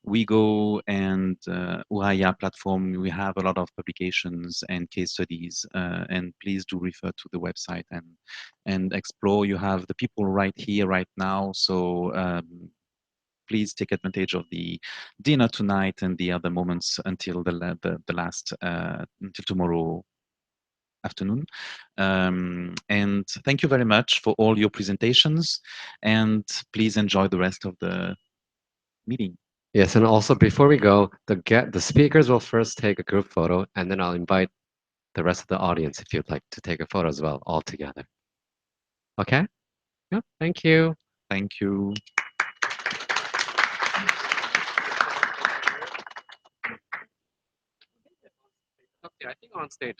WeGo and Uraya platform, we have a lot of publications and case studies, and please do refer to the website and explore. You have the people right here, right now. So please take advantage of the dinner tonight and the other moments until the last until tomorrow afternoon. And thank you very much for all your presentations, and please enjoy the rest of the meeting.
Yes, and also before we go, the speakers will first take a group photo, and then I'll invite the rest of the audience if you'd like to take a photo as well, all together. Okay? Yep. Thank you.
Thank you.
Okay, I think on stage.